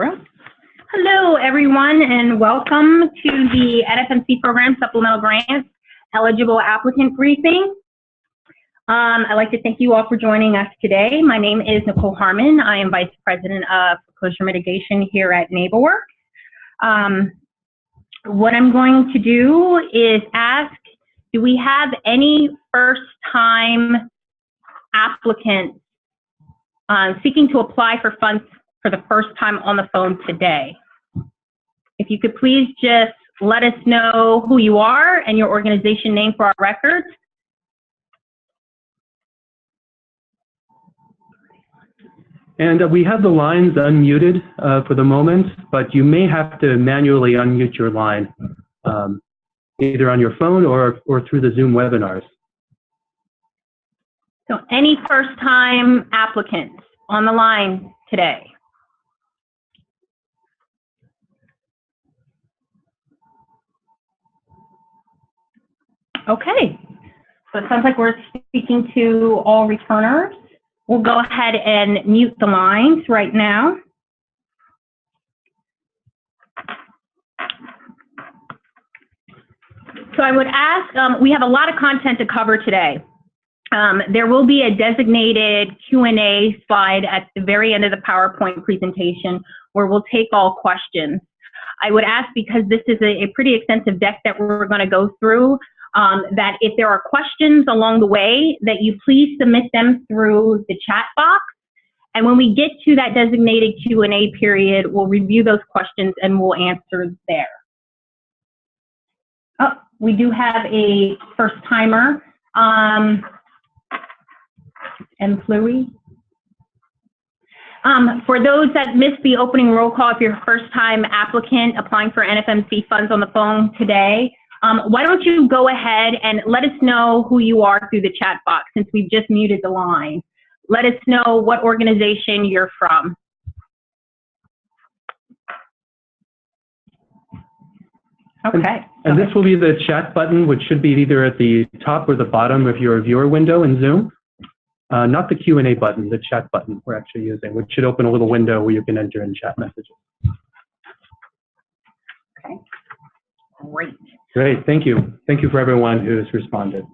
Hello, everyone, and welcome to the NFMC Program Supplemental Grants Eligible Applicant Briefing. I'd like to thank you all for joining us today. My name is Nicole Harmon. I am Vice President of Foreclosure Mitigation here at NeighborWorks. What I'm going to do is ask, do we have any first-time applicants seeking to apply for funds for the first time on the phone today? If you could please just let us know who you are and your organization name for our records. And we have the lines unmuted for the moment, but you may have to manually unmute your line, either on your phone or through the Zoom webinars. So any first-time applicants on the line today? Okay, so it sounds like we're speaking to all returners. We'll go ahead and mute the lines right now. So I would ask, we have a lot of content to cover today. There will be a designated Q&A slide at the very end of the PowerPoint presentation where we'll take all questions. I would ask, because this is a pretty extensive deck that we're going to go through, that if there are questions along the way, that you please submit them through the chat box. And when we get to that designated Q&A period, we'll review those questions and we'll answer there. Oh, we do have a first timer. And Fleury. For those that missed the opening roll call, if you're a first-time applicant applying for NFMC funds on the phone today, why don't you go ahead and let us know who you are through the chat box, since we've just muted the line. Let us know what organization you're from. Okay. And this will be the chat button, which should be either at the top or the bottom of your viewer window in Zoom. Not the Q&A button, the chat button we're actually using, which should open a little window where you can enter in chat messages. Okay, great. Great, thank you. Thank you for everyone who's responded.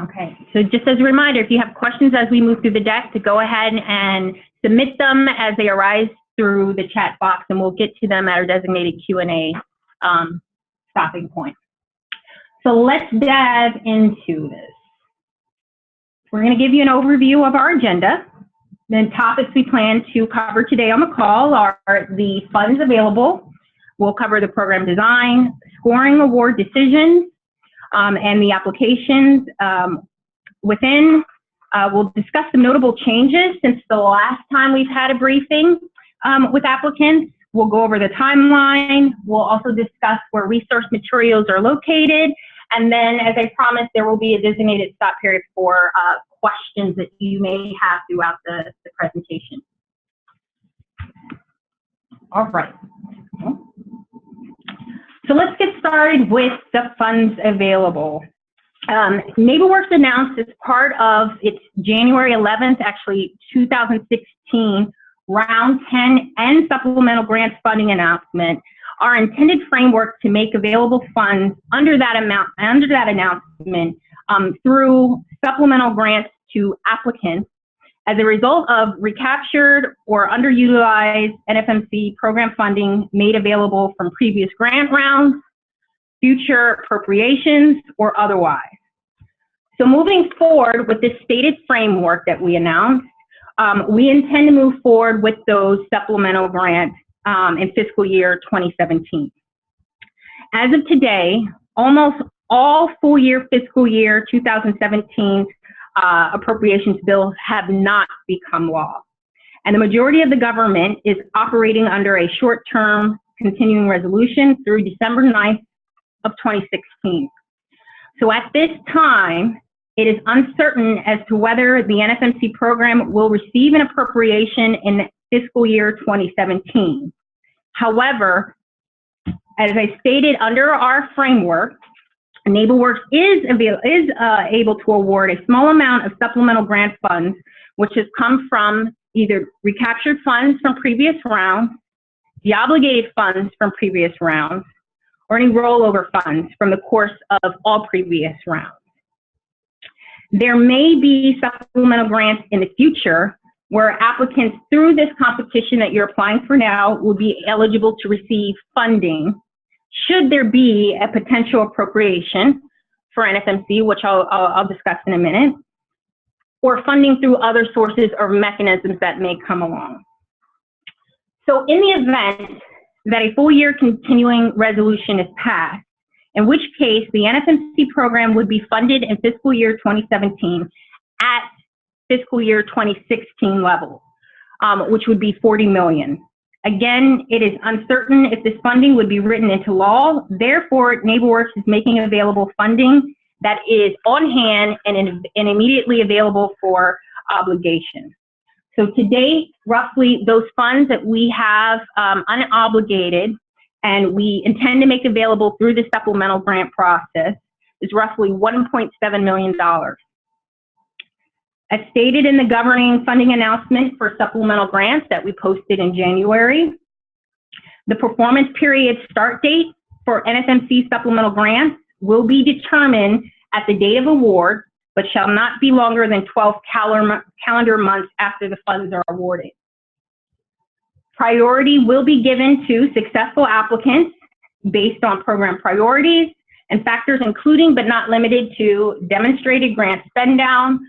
Okay, so just as a reminder, if you have questions as we move through the deck, to go ahead and submit them as they arise through the chat box, and we'll get to them at our designated Q&A stopping point. So let's dive into this. We're going to give you an overview of our agenda. The topics we plan to cover today on the call are the funds available. We'll cover the program design, scoring award decisions, and the applications within. We'll discuss some notable changes since the last time we've had a briefing with applicants. We'll go over the timeline. We'll also discuss where resource materials are located. And then, as I promised, there will be a designated stop period for questions that you may have throughout the presentation. All right. So let's get started with the funds available. NeighborWorks announced as part of its January 11th, actually 2016, Round 10 and Supplemental Grants Funding announcement, our intended framework to make available funds under that announcement through supplemental grants to applicants as a result of recaptured or underutilized NFMC program funding made available from previous grant rounds, future appropriations, or otherwise. So moving forward with this stated framework that we announced, we intend to move forward with those supplemental grants in fiscal year 2017. As of today, almost all full year fiscal year 2017 appropriations bills have not become law. And the majority of the government is operating under a short-term continuing resolution through December 9th of 2016. So at this time, it is uncertain as to whether the NFMC program will receive an appropriation in fiscal year 2017. However, as I stated, under our framework, NeighborWorks is able to award a small amount of supplemental grant funds, which has come from either recaptured funds from previous rounds, the obligated funds from previous rounds, or any rollover funds from the course of all previous rounds. There may be supplemental grants in the future where applicants through this competition that you're applying for now will be eligible to receive funding should there be a potential appropriation for NFMC, which I'll discuss in a minute, or funding through other sources or mechanisms that may come along. So in the event that a full year continuing resolution is passed, in which case the NFMC program would be funded in fiscal year 2017 at fiscal year 2016 level, which would be $40 million. Again, it is uncertain if this funding would be written into law. Therefore, NeighborWorks is making available funding that is on hand and immediately available for obligation. So to date, roughly those funds that we have unobligated and we intend to make available through the supplemental grant process is roughly $1.7 million. As stated in the governing funding announcement for supplemental grants that we posted in January, the performance period start date for NFMC supplemental grants will be determined at the date of award, but shall not be longer than 12 calendar months after the funds are awarded. Priority will be given to successful applicants based on program priorities and factors including but not limited to demonstrated grant spend down,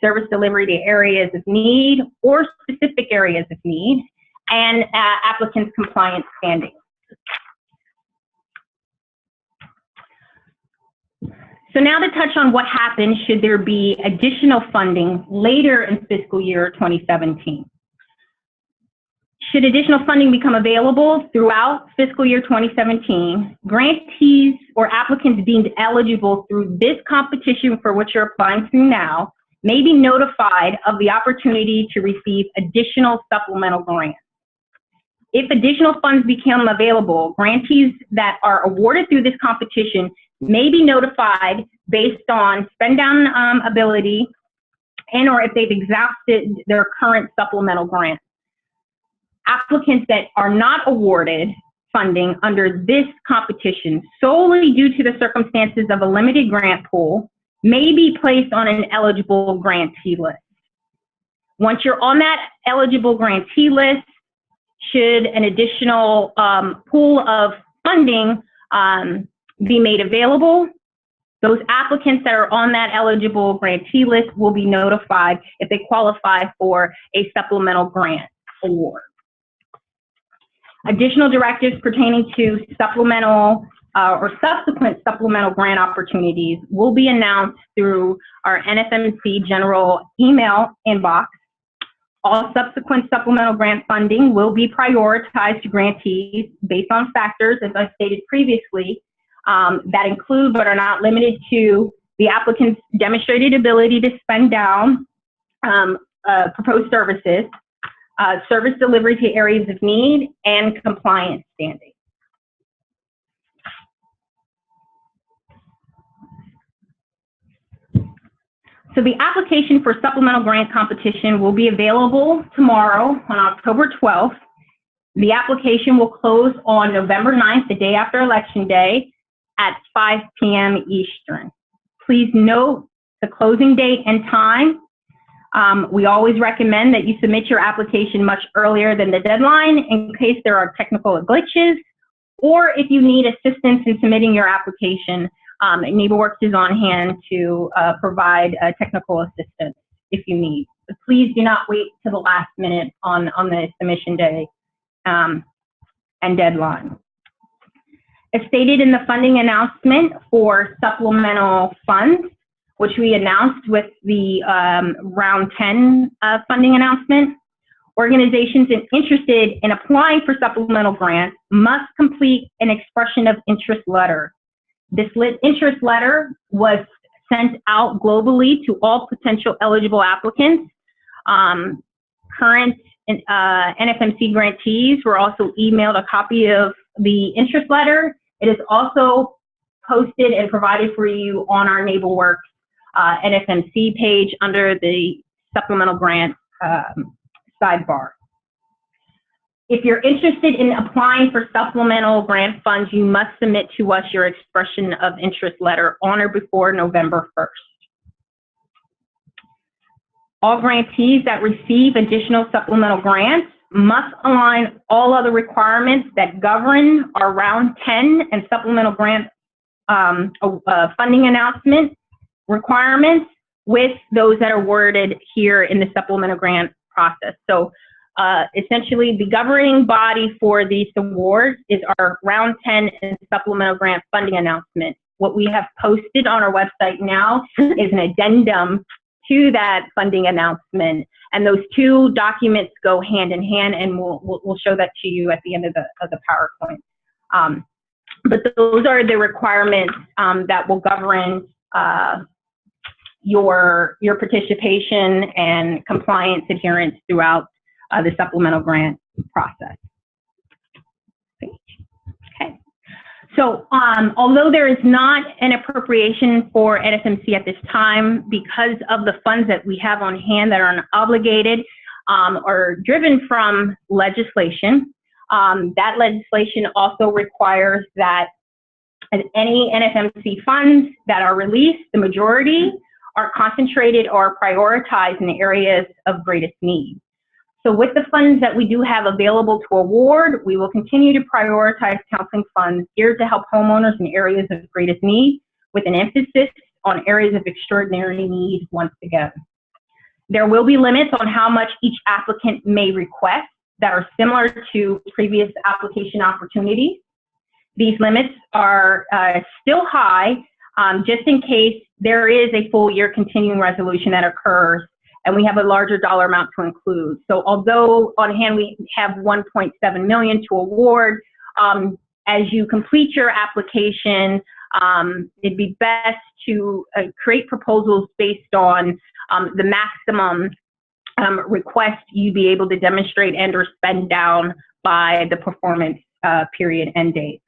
service delivery to areas of need or specific areas of need, and applicants' compliance standing. So now to touch on what happens should there be additional funding later in fiscal year 2017. Should additional funding become available throughout fiscal year 2017, grantees or applicants deemed eligible through this competition for which you're applying to now may be notified of the opportunity to receive additional supplemental grants. If additional funds become available, grantees that are awarded through this competition may be notified based on spend down ability and or if they've exhausted their current supplemental grant. Applicants that are not awarded funding under this competition solely due to the circumstances of a limited grant pool may be placed on an eligible grantee list. Once you're on that eligible grantee list, should an additional pool of funding be made available, those applicants that are on that eligible grantee list will be notified if they qualify for a supplemental grant award. Additional directives pertaining to supplemental or subsequent supplemental grant opportunities will be announced through our NFMC general email inbox. All subsequent supplemental grant funding will be prioritized to grantees based on factors, as I stated previously, that include but are not limited to the applicant's demonstrated ability to spend down proposed services, service delivery to areas of need, and compliance standing. So the application for supplemental grant competition will be available tomorrow on October 12th. The application will close on November 9th, the day after Election Day, at 5 p.m. Eastern. Please note the closing date and time. We always recommend that you submit your application much earlier than the deadline in case there are technical glitches, or if you need assistance in submitting your application, NeighborWorks is on hand to provide technical assistance if you need. But please do not wait to the last minute on the submission day and deadline. As stated in the funding announcement for supplemental funds, which we announced with the round 10 funding announcement, organizations interested in applying for supplemental grants must complete an expression of interest letter. This interest letter was sent out globally to all potential eligible applicants. Current NFMC grantees were also emailed a copy of the interest letter. It is also posted and provided for you on our NeighborWorks NFMC page under the supplemental grant sidebar. If you're interested in applying for supplemental grant funds, you must submit to us your expression of interest letter on or before November 1st. All grantees that receive additional supplemental grants must align all other requirements that govern our Round 10 and supplemental grant funding announcement requirements with those that are worded here in the supplemental grant process. So essentially, the governing body for these awards is our Round 10 and supplemental grant funding announcement. What we have posted on our website now is an addendum to that funding announcement, and those two documents go hand in hand, and we'll show that to you at the end of the PowerPoint. But those are the requirements that will govern your participation and compliance adherence throughout the supplemental grant process. Okay. So although there is not an appropriation for NFMC at this time, because of the funds that we have on hand that are unobligated or driven from legislation, that legislation also requires that any NFMC funds that are released, the majority, are concentrated or prioritized in the areas of greatest need. So with the funds that we do have available to award, we will continue to prioritize counseling funds geared to help homeowners in areas of greatest need, with an emphasis on areas of extraordinary need once again. There will be limits on how much each applicant may request that are similar to previous application opportunities. These limits are still high, just in case there is a full year continuing resolution that occurs and we have a larger dollar amount to include. So although on hand we have $1.7 million to award, as you complete your application, it'd be best to create proposals based on the maximum request you'd be able to demonstrate and or spend down by the performance period end date.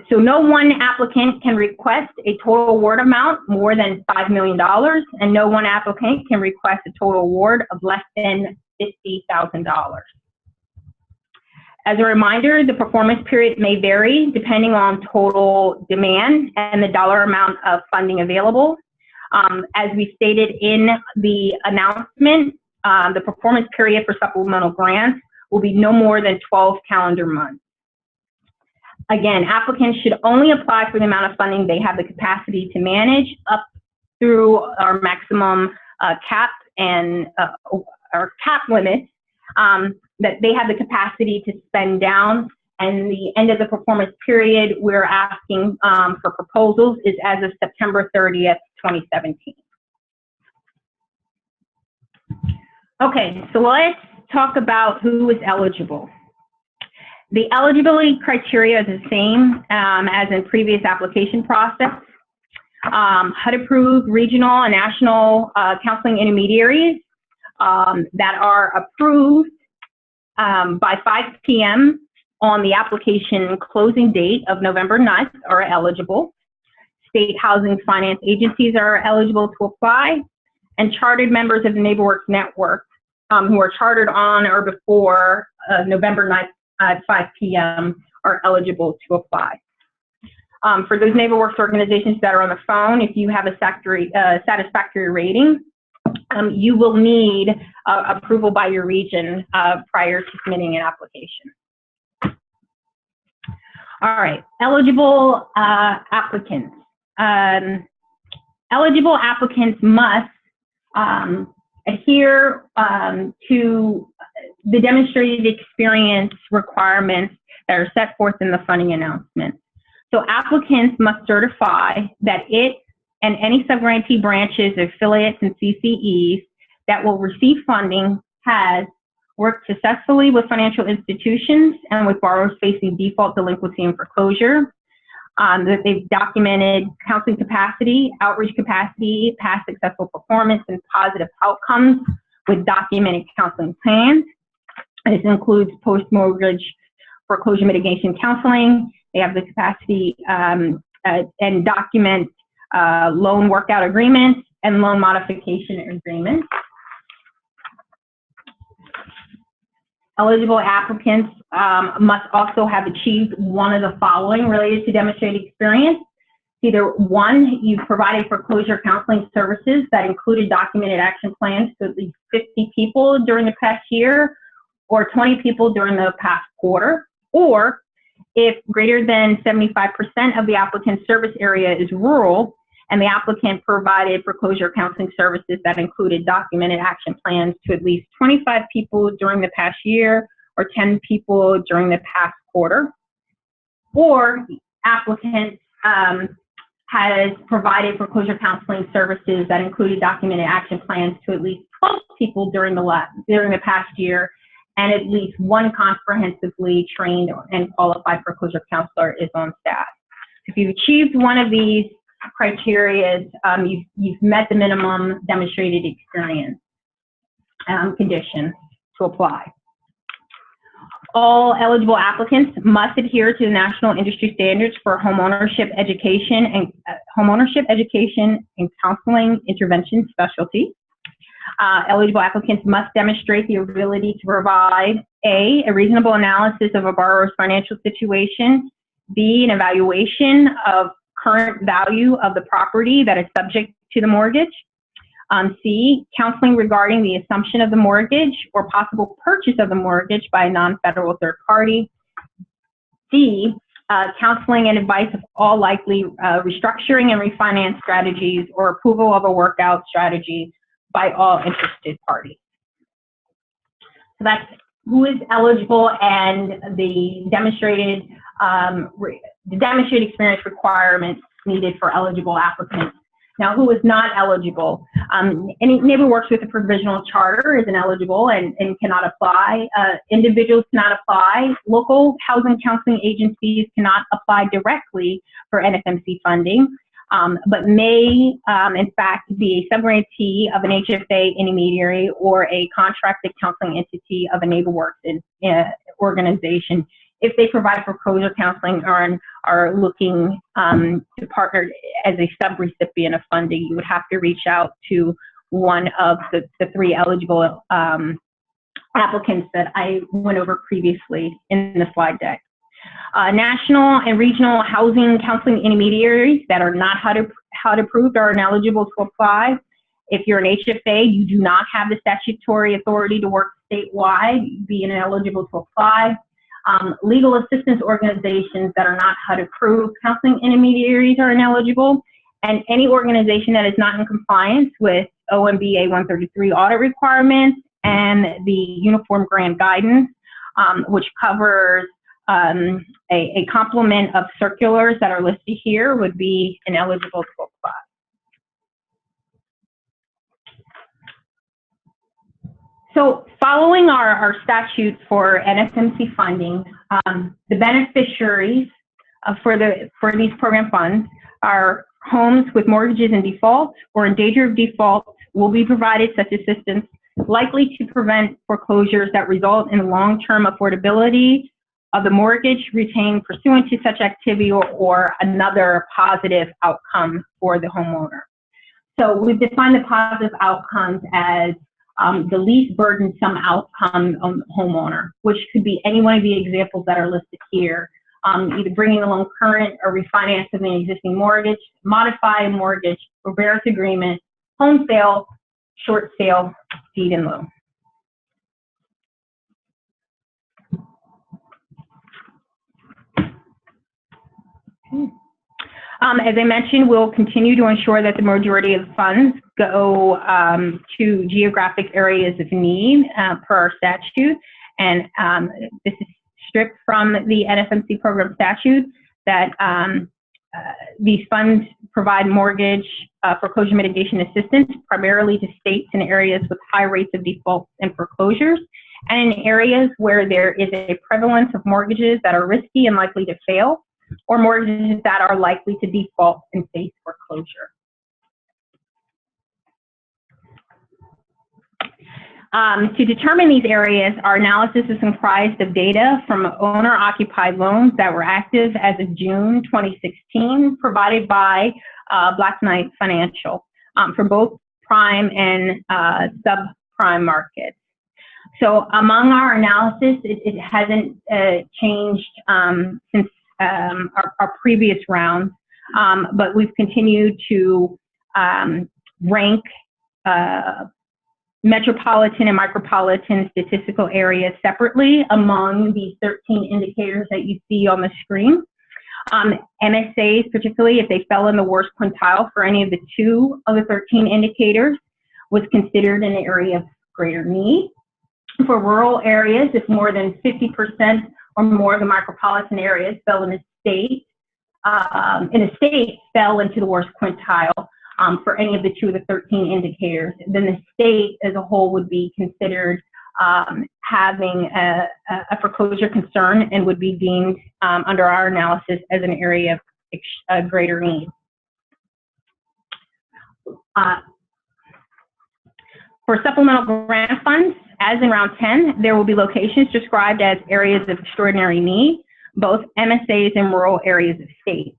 So no one applicant can request a total award amount more than $5 million, and no one applicant can request a total award of less than $50,000. As a reminder, the performance period may vary depending on total demand and the dollar amount of funding available. As we stated in the announcement, the performance period for supplemental grants will be no more than 12 calendar months. Again, applicants should only apply for the amount of funding they have the capacity to manage up through our maximum cap and our cap limit that they have the capacity to spend down. And the end of the performance period we're asking for proposals is as of September 30th, 2017. Okay, so let's talk about who is eligible. The eligibility criteria is the same as in previous application process. HUD-approved regional and national counseling intermediaries that are approved by 5 p.m. on the application closing date of November 9th are eligible. State housing finance agencies are eligible to apply, and chartered members of the NeighborWorks network who are chartered on or before November 9th at 5 p.m. are eligible to apply. For those NeighborWorks organizations that are on the phone, if you have a satisfactory rating, you will need approval by your region prior to submitting an application. All right, eligible applicants. Eligible applicants must adhere to the demonstrated experience requirements that are set forth in the funding announcement. So applicants must certify that it and any subgrantee branches, affiliates, and CCEs that will receive funding has worked successfully with financial institutions and with borrowers facing default, delinquency, and foreclosure, that they've documented counseling capacity, outreach capacity, past successful performance, and positive outcomes with documented counseling plans. This includes post-mortgage foreclosure mitigation counseling. They have the capacity and document loan workout agreements and loan modification agreements. Eligible applicants must also have achieved one of the following related to demonstrated experience. Either one, you provided foreclosure counseling services that included documented action plans to at least 50 people during the past year, or 20 people during the past quarter, or if greater than 75% of the applicant's service area is rural, and the applicant provided foreclosure counseling services that included documented action plans to at least 25 people during the past year, or 10 people during the past quarter, or applicant has provided foreclosure counseling services that included documented action plans to at least 12 people during the past year, and at least one comprehensively trained and qualified foreclosure counselor is on staff. If you've achieved one of these criteria, you've met the minimum demonstrated experience conditions to apply. All eligible applicants must adhere to the national industry standards for homeownership education and counseling intervention specialty. Eligible applicants must demonstrate the ability to provide A, a reasonable analysis of a borrower's financial situation, B, an evaluation of current value of the property that is subject to the mortgage, C, counseling regarding the assumption of the mortgage or possible purchase of the mortgage by a non-federal third party, D, counseling and advice of all likely restructuring and refinance strategies or approval of a workout strategy by all interested parties. So that's who is eligible and the demonstrated experience requirements needed for eligible applicants. Now, who is not eligible? Any NeighborWorks with a provisional charter is ineligible and cannot apply. Individuals cannot apply. Local housing counseling agencies cannot apply directly for NFMC funding, but may, in fact, be a subgrantee of an HFA intermediary or a contracted counseling entity of a NeighborWorks organization if they provide foreclosure counseling or are looking to partner as a subrecipient of funding. You would have to reach out to one of the three eligible applicants that I went over previously in the slide deck. National and regional housing counseling intermediaries that are not HUD approved are ineligible to apply. If you're an HFA, you do not have the statutory authority to work statewide, you'd be ineligible to apply. Legal assistance organizations that are not HUD approved counseling intermediaries are ineligible, and any organization that is not in compliance with OMBA 133 audit requirements and the Uniform Grant Guidance, which covers a complement of circulars that are listed here, would be ineligible to apply. So following our statute for NFMC funding, the beneficiaries for these program funds are homes with mortgages in default or in danger of default will be provided such assistance likely to prevent foreclosures that result in long-term affordability of the mortgage retained pursuant to such activity or another positive outcome for the homeowner. So we've defined the positive outcomes as the least burdensome outcome on the homeowner, which could be any one of the examples that are listed here, either bringing the loan current or refinancing an existing mortgage, modify a mortgage, forbearance agreement, home sale, short sale, deed in lieu. As I mentioned, we'll continue to ensure that the majority of the funds go to geographic areas of need per our statute. And this is stripped from the NFMC program statute that these funds provide mortgage foreclosure mitigation assistance primarily to states and areas with high rates of defaults and foreclosures, and in areas where there is a prevalence of mortgages that are risky and likely to fail, or mortgages that are likely to default and face foreclosure. To determine these areas, our analysis is comprised of data from owner-occupied loans that were active as of June 2016, provided by Black Knight Financial for both prime and subprime markets. So among our analysis, it hasn't changed since our previous round, but we've continued to rank metropolitan and micropolitan statistical areas separately among the 13 indicators that you see on the screen. MSAs, particularly if they fell in the worst quintile for any of the 2 of the 13 indicators, was considered an area of greater need. For rural areas, if more than 50% or more of the micropolitan areas fell in a state, fell into the worst quintile for any of the 2 of the 13 indicators, then the state as a whole would be considered having a foreclosure concern and would be deemed under our analysis as an area of greater need. For supplemental grant funds, as in round 10, there will be locations described as areas of extraordinary need, both MSAs and rural areas of state.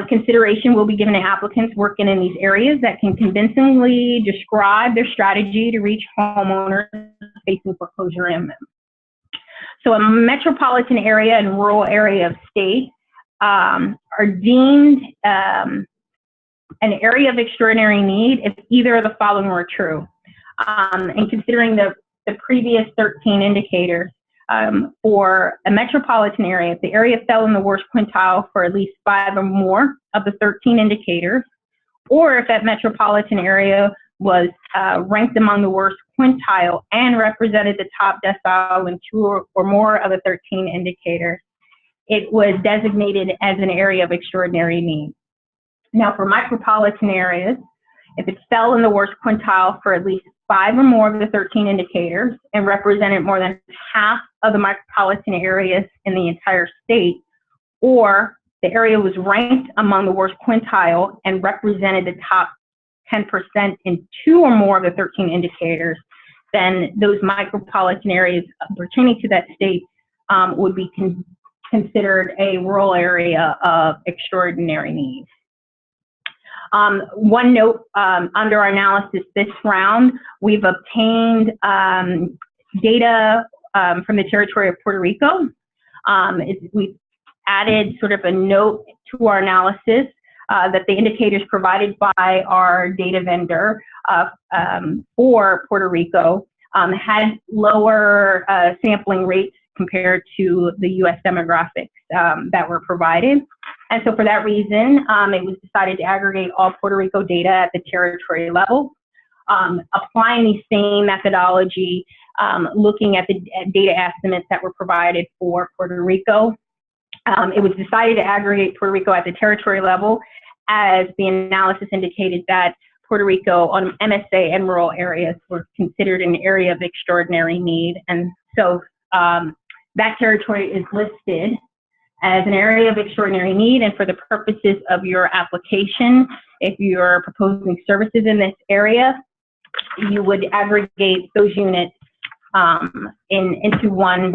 Consideration will be given to applicants working in these areas that can convincingly describe their strategy to reach homeowners facing foreclosure in them. So a metropolitan area and rural area of state are deemed an area of extraordinary need if either of the following were true. And considering the previous 13 indicators, for a metropolitan area, if the area fell in the worst quintile for at least 5 or more of the 13 indicators, or if that metropolitan area was ranked among the worst quintile and represented the top decile in 2 or more of the 13 indicators, it was designated as an area of extraordinary need. Now, for micropolitan areas, if it fell in the worst quintile for at least 5 or more of the 13 indicators and represented more than half of the micropolitan areas in the entire state, or the area was ranked among the worst quintile and represented the top 10% in 2 or more of the 13 indicators, then those micropolitan areas pertaining to that state would be considered a rural area of extraordinary need. One note under our analysis this round, we've obtained data from the territory of Puerto Rico. We've added sort of a note to our analysis that the indicators provided by our data vendor for Puerto Rico had lower sampling rates compared to the U.S. demographics that were provided. And so for that reason, it was decided to aggregate all Puerto Rico data at the territory level. Applying the same methodology, looking at the data estimates that were provided for Puerto Rico, it was decided to aggregate Puerto Rico at the territory level, as the analysis indicated that Puerto Rico on MSA and rural areas were considered an area of extraordinary need. And so that territory is listed as an area of extraordinary need, and for the purposes of your application, if you're proposing services in this area, you would aggregate those units into one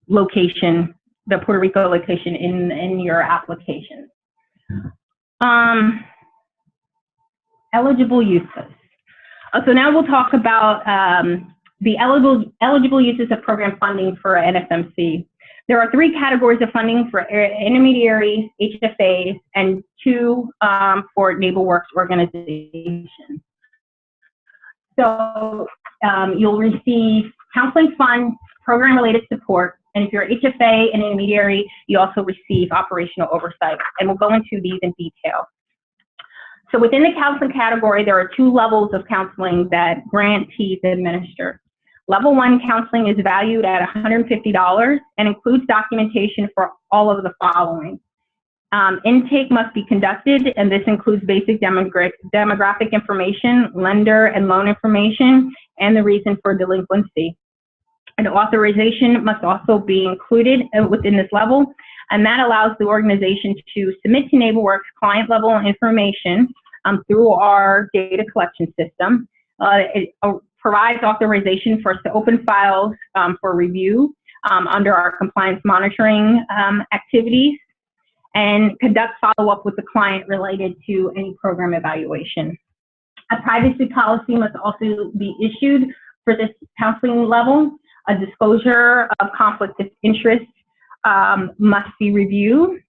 location, the Puerto Rico location in your application. Eligible uses. So now we'll talk about the eligible uses of program funding for NFMC. There are 3 categories of funding for intermediaries, HFAs, and 2 for NeighborWorks organizations. So you'll receive counseling funds, program-related support, and if you're HFA and intermediary, you also receive operational oversight. And we'll go into these in detail. So within the counseling category, there are 2 levels of counseling that grantees administer. Level 1 counseling is valued at $150 and includes documentation for all of the following. Intake must be conducted, and this includes basic demographic information, lender and loan information, and the reason for delinquency. An authorization must also be included within this level, and that allows the organization to submit to NeighborWorks client-level information through our data collection system. It provides authorization for us to open files for review under our compliance monitoring activities, and conduct follow-up with the client related to any program evaluation. A privacy policy must also be issued for this counseling level. A disclosure of conflict of interest must be reviewed.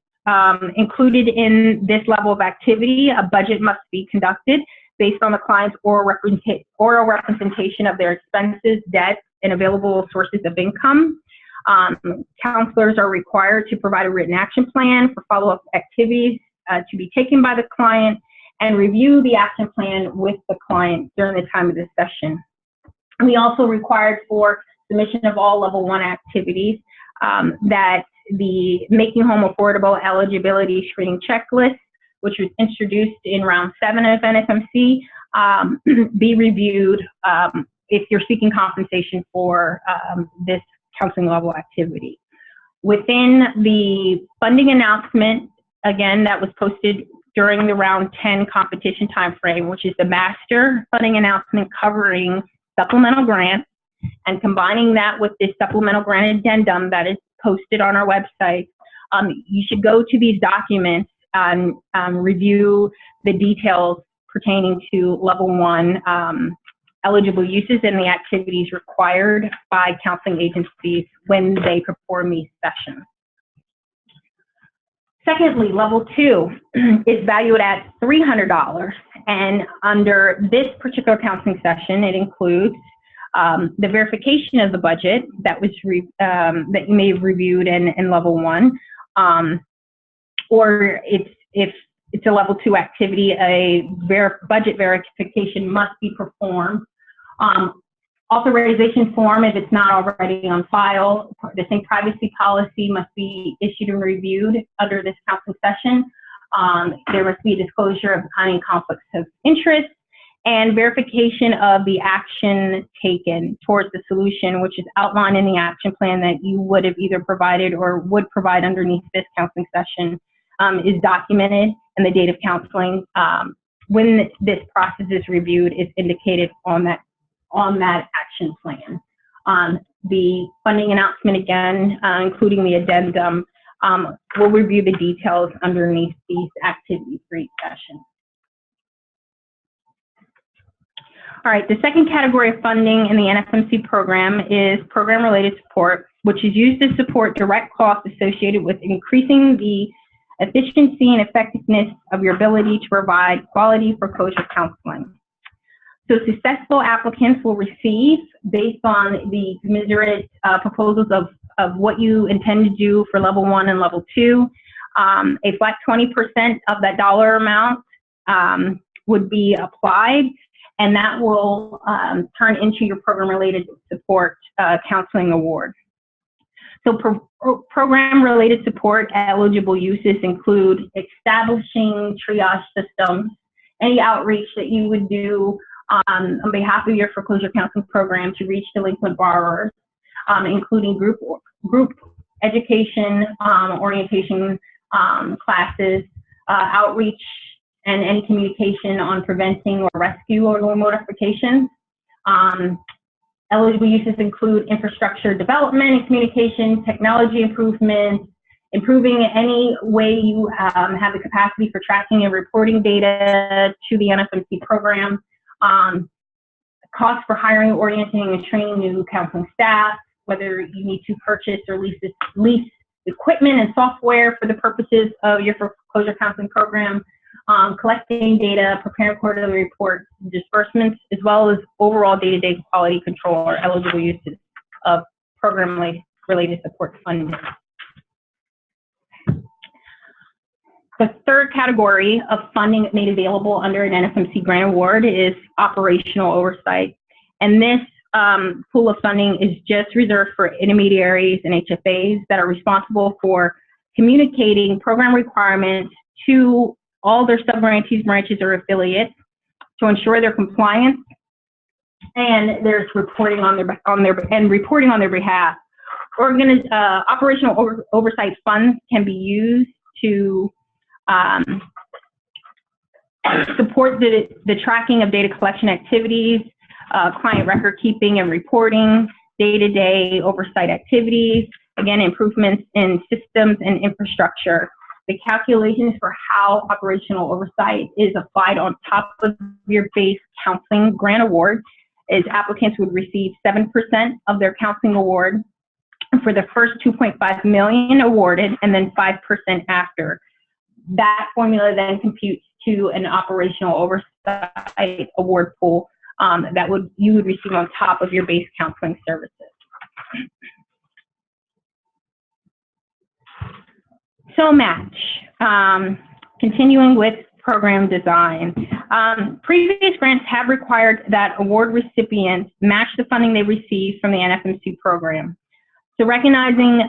Included in this level of activity, a budget must be conducted based on the client's oral representation of their expenses, debts, and available sources of income. Counselors are required to provide a written action plan for follow-up activities to be taken by the client and review the action plan with the client during the time of the session. We also required for submission of all level 1 activities that the Making Home Affordable Eligibility Screening Checklist, which was introduced in round 7 of NFMC, be reviewed if you're seeking compensation for this counseling level activity. Within the funding announcement, again, that was posted during the round 10 competition timeframe, which is the master funding announcement covering supplemental grants, and combining that with this supplemental grant addendum that is posted on our website, you should go to these documents and review the details pertaining to level 1 eligible uses and the activities required by counseling agencies when they perform these sessions. Secondly, level 2 is valued at $300, and under this particular counseling session, it includes the verification of the budget that was that you may have reviewed in level 1, or if it's a level 2 activity, a budget verification must be performed. Authorization form, if it's not already on file, the same privacy policy must be issued and reviewed under this counseling session. There must be a disclosure of declining conflicts of interest and verification of the action taken towards the solution, which is outlined in the action plan that you would have either provided or would provide underneath this counseling session, is documented, and the date of counseling when this process is reviewed is indicated on that action plan. The funding announcement, again, including the addendum, will review the details underneath these activities for each session. All right, the second category of funding in the NFMC program is program-related support, which is used to support direct costs associated with increasing the efficiency and effectiveness of your ability to provide quality foreclosure counseling. So successful applicants will receive, based on the commensurate proposals of what you intend to do for level 1 and level 2, a flat 20% of that dollar amount would be applied, and that will turn into your program-related support counseling award. So program-related support eligible uses include establishing triage systems, any outreach that you would do on behalf of your foreclosure counseling program to reach delinquent borrowers, including group education, orientation classes, outreach, and any communication on preventing or rescue or loan notifications. Eligible uses include infrastructure development and communication, technology improvements, improving any way you have the capacity for tracking and reporting data to the NFMC program, costs for hiring, orienting, and training new counseling staff, whether you need to purchase or lease equipment and software for the purposes of your foreclosure counseling program, collecting data, preparing quarterly reports, disbursements, as well as overall day-to-day quality control are eligible uses of program-related support funding. The third category of funding made available under an NFMC grant award is operational oversight. And this pool of funding is just reserved for intermediaries and HFAs that are responsible for communicating program requirements to all their sub-grantees, branches, or affiliates to ensure their compliance, and there's reporting on their behalf. Operational oversight funds can be used to support the tracking of data collection activities, client record keeping and reporting, day-to-day oversight activities, again, improvements in systems and infrastructure. The calculations for how operational oversight is applied on top of your base counseling grant award is applicants would receive 7% of their counseling award for the first $2.5 million awarded, and then 5% after. That formula then computes to an operational oversight award pool that you would receive on top of your base counseling services. So match, continuing with program design. Previous grants have required that award recipients match the funding they receive from the NFMC program. So recognizing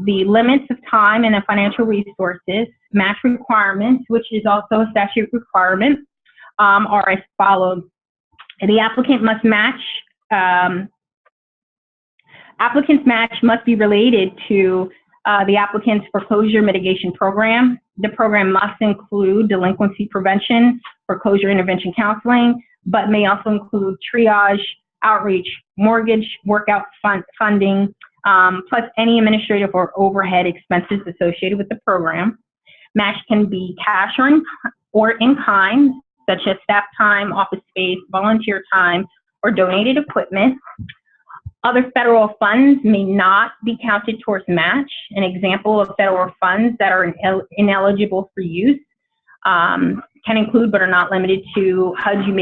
the limits of time and the financial resources, match requirements, which is also a statute requirement, are as follows. The applicant must match, applicant's match must be related to the applicant's foreclosure mitigation program. The program must include delinquency prevention, foreclosure intervention counseling, but may also include triage, outreach, mortgage workout funding, plus any administrative or overhead expenses associated with the program. Match can be cash or in kind, such as staff time, office space, volunteer time, or donated equipment. Other federal funds may not be counted towards match. An example of federal funds that are ineligible for use can include, but are not limited to, funds you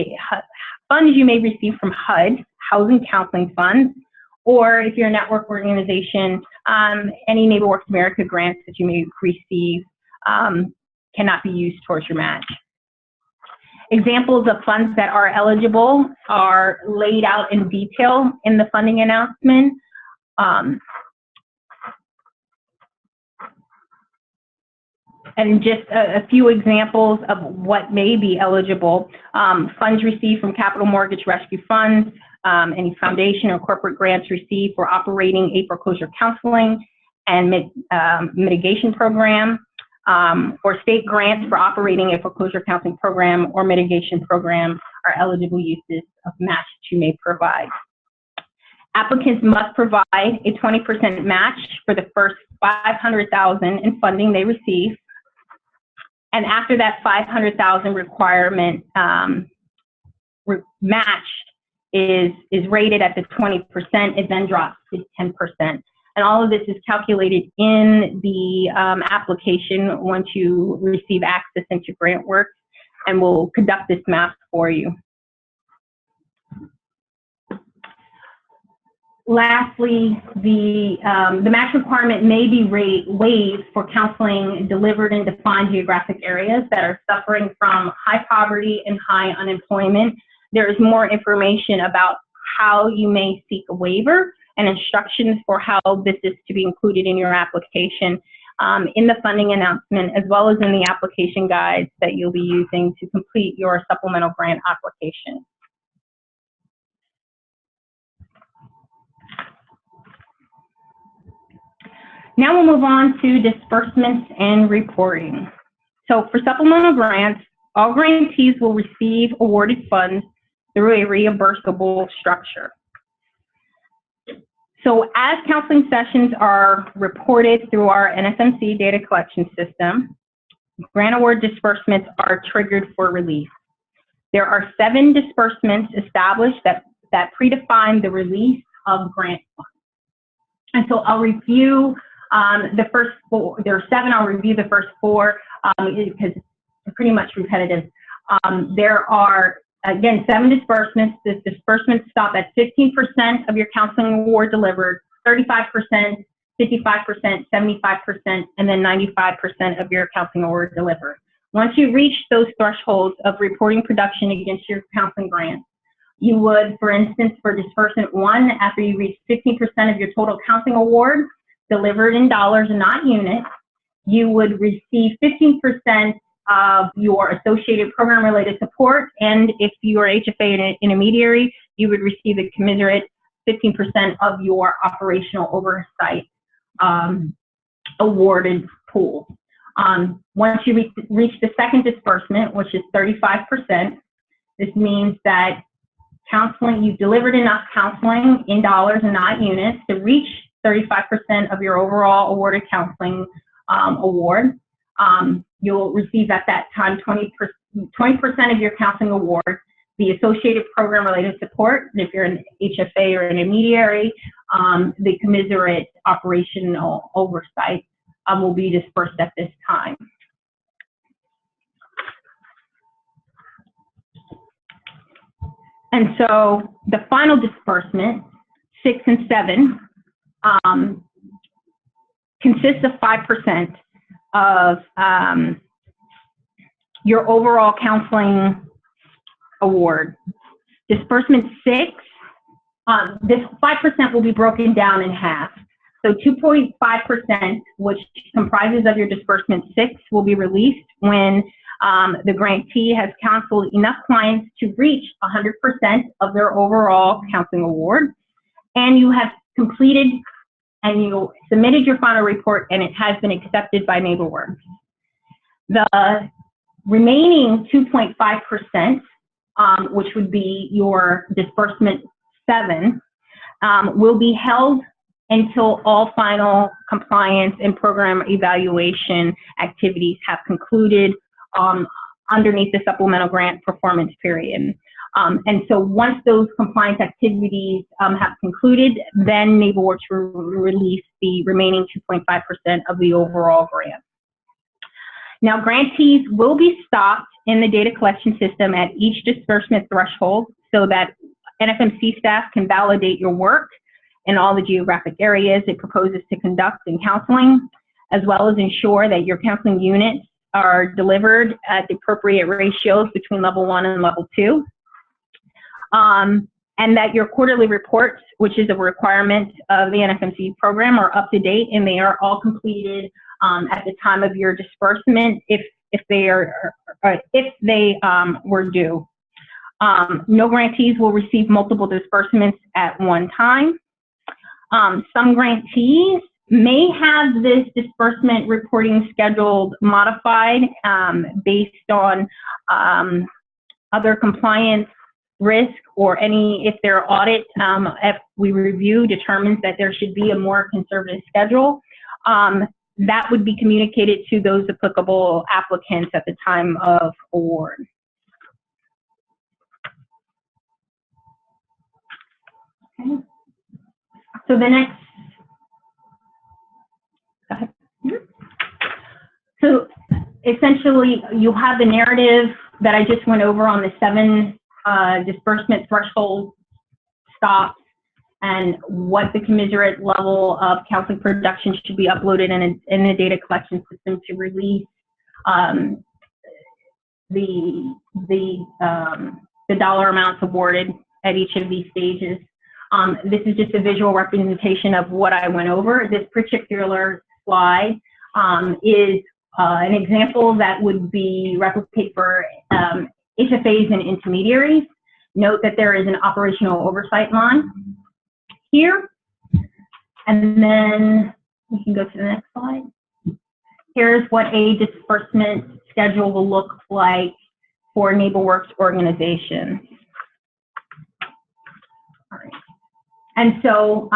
may receive from HUD, Housing Counseling Funds, or if you're a network organization, any NeighborWorks America grants that you may receive cannot be used towards your match. Examples of funds that are eligible are laid out in detail in the funding announcement. And just a few examples of what may be eligible. Funds received from Capital Mortgage Rescue Funds, any foundation or corporate grants received for operating a foreclosure counseling and mitigation program, or state grants for operating a foreclosure counseling program or mitigation program are eligible uses of match that you may provide. Applicants must provide a 20% match for the first $500,000 in funding they receive. And after that $500,000 requirement match is rated at the 20%, it then drops to 10%. And all of this is calculated in the application once you receive access into GrantWorks, and we'll conduct this math for you. Lastly, the match requirement may be waived for counseling delivered in defined geographic areas that are suffering from high poverty and high unemployment. There is more information about how you may seek a waiver and instructions for how this is to be included in your application in the funding announcement, as well as in the application guides that you'll be using to complete your supplemental grant application. Now we'll move on to disbursements and reporting. So for supplemental grants, all grantees will receive awarded funds through a reimbursable structure. So as counseling sessions are reported through our NFMC data collection system, grant award disbursements are triggered for release. There are 7 disbursements established that predefine the release of grant funds. And so I'll review the first 4. There are 7, I'll review the first 4 because they're pretty much repetitive. There are, again, 7 disbursements. The disbursements stop at 15% of your counseling award delivered, 35%, 55%, 75%, and then 95% of your counseling award delivered. Once you reach those thresholds of reporting production against your counseling grants, you would, for instance, for disbursement 1, after you reach 15% of your total counseling award delivered in dollars and not units, you would receive 15% of your associated program-related support, and if you are HFA intermediary, you would receive a commensurate 15% of your operational oversight awarded pool. Once you reach the second disbursement, which is 35%, this means that counseling, you've delivered enough counseling in dollars and not units to reach 35% of your overall awarded counseling award. You'll receive at that time 20% of your counseling award the associated program-related support. And if you're an HFA or an intermediary, the commiserate operational oversight will be dispersed at this time. And so the final disbursement, 6 and 7, consists of 5% of your overall counseling award. Disbursement 6, this 5% will be broken down in half. So 2.5%, which comprises of your disbursement 6, will be released when the grantee has counseled enough clients to reach 100% of their overall counseling award, and you have completed and you submitted your final report and it has been accepted by NeighborWorks. The remaining 2.5%, which would be your disbursement 7, will be held until all final compliance and program evaluation activities have concluded underneath the supplemental grant performance period. And so once those compliance activities have concluded, then NeighborWorks will release the remaining 2.5% of the overall grant. Now, grantees will be stopped in the data collection system at each disbursement threshold so that NFMC staff can validate your work in all the geographic areas it proposes to conduct in counseling, as well as ensure that your counseling units are delivered at the appropriate ratios between level 1 and level 2. And that your quarterly reports, which is a requirement of the NFMC program, are up to date and they are all completed at the time of your disbursement if they were due. No grantees will receive multiple disbursements at one time. Some grantees may have this disbursement reporting schedule modified based on other compliance risk or if their audit, if we review, determines that there should be a more conservative schedule, that would be communicated to those applicable applicants at the time of award. Okay. So the next, go ahead. So essentially, you have the narrative that I just went over on the 7 disbursement threshold stops and what the commiserate level of counseling production should be uploaded in a data collection system to release the dollar amounts awarded at each of these stages. This is just a visual representation of what I went over. This particular slide is an example that would be replicated for HFAs and intermediaries. Note that there is an operational oversight line here. And then we can go to the next slide. Here's what a disbursement schedule will look like for NeighborWorks organization. All right. And so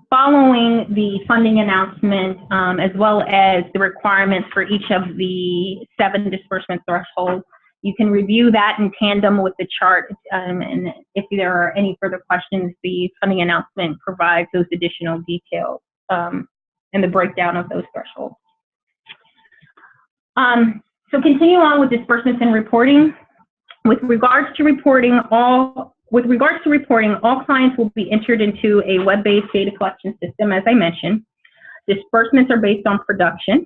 following the funding announcement, as well as the requirements for each of the 7 disbursement thresholds, you can review that in tandem with the chart. And if there are any further questions, the funding announcement provides those additional details and the breakdown of those thresholds. So continue on with disbursements and reporting. With regards to reporting, all clients will be entered into a web-based data collection system, as I mentioned. Disbursements are based on production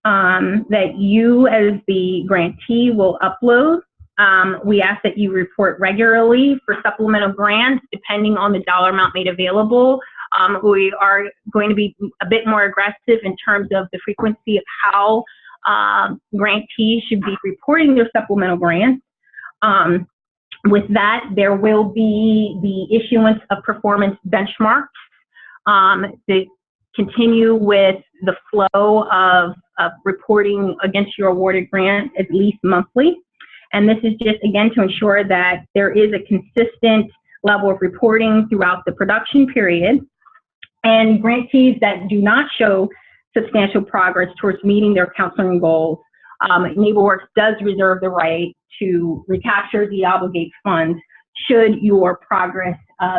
that you, as the grantee, will upload. We ask that you report regularly for supplemental grants, depending on the dollar amount made available. We are going to be a bit more aggressive in terms of the frequency of how grantees should be reporting their supplemental grants. With that, there will be the issuance of performance benchmarks to continue with the flow of reporting against your awarded grant at least monthly. And this is just, again, to ensure that there is a consistent level of reporting throughout the production period. And grantees that do not show substantial progress towards meeting their counseling goals NeighborWorks does reserve the right to recapture the obligate funds should your progress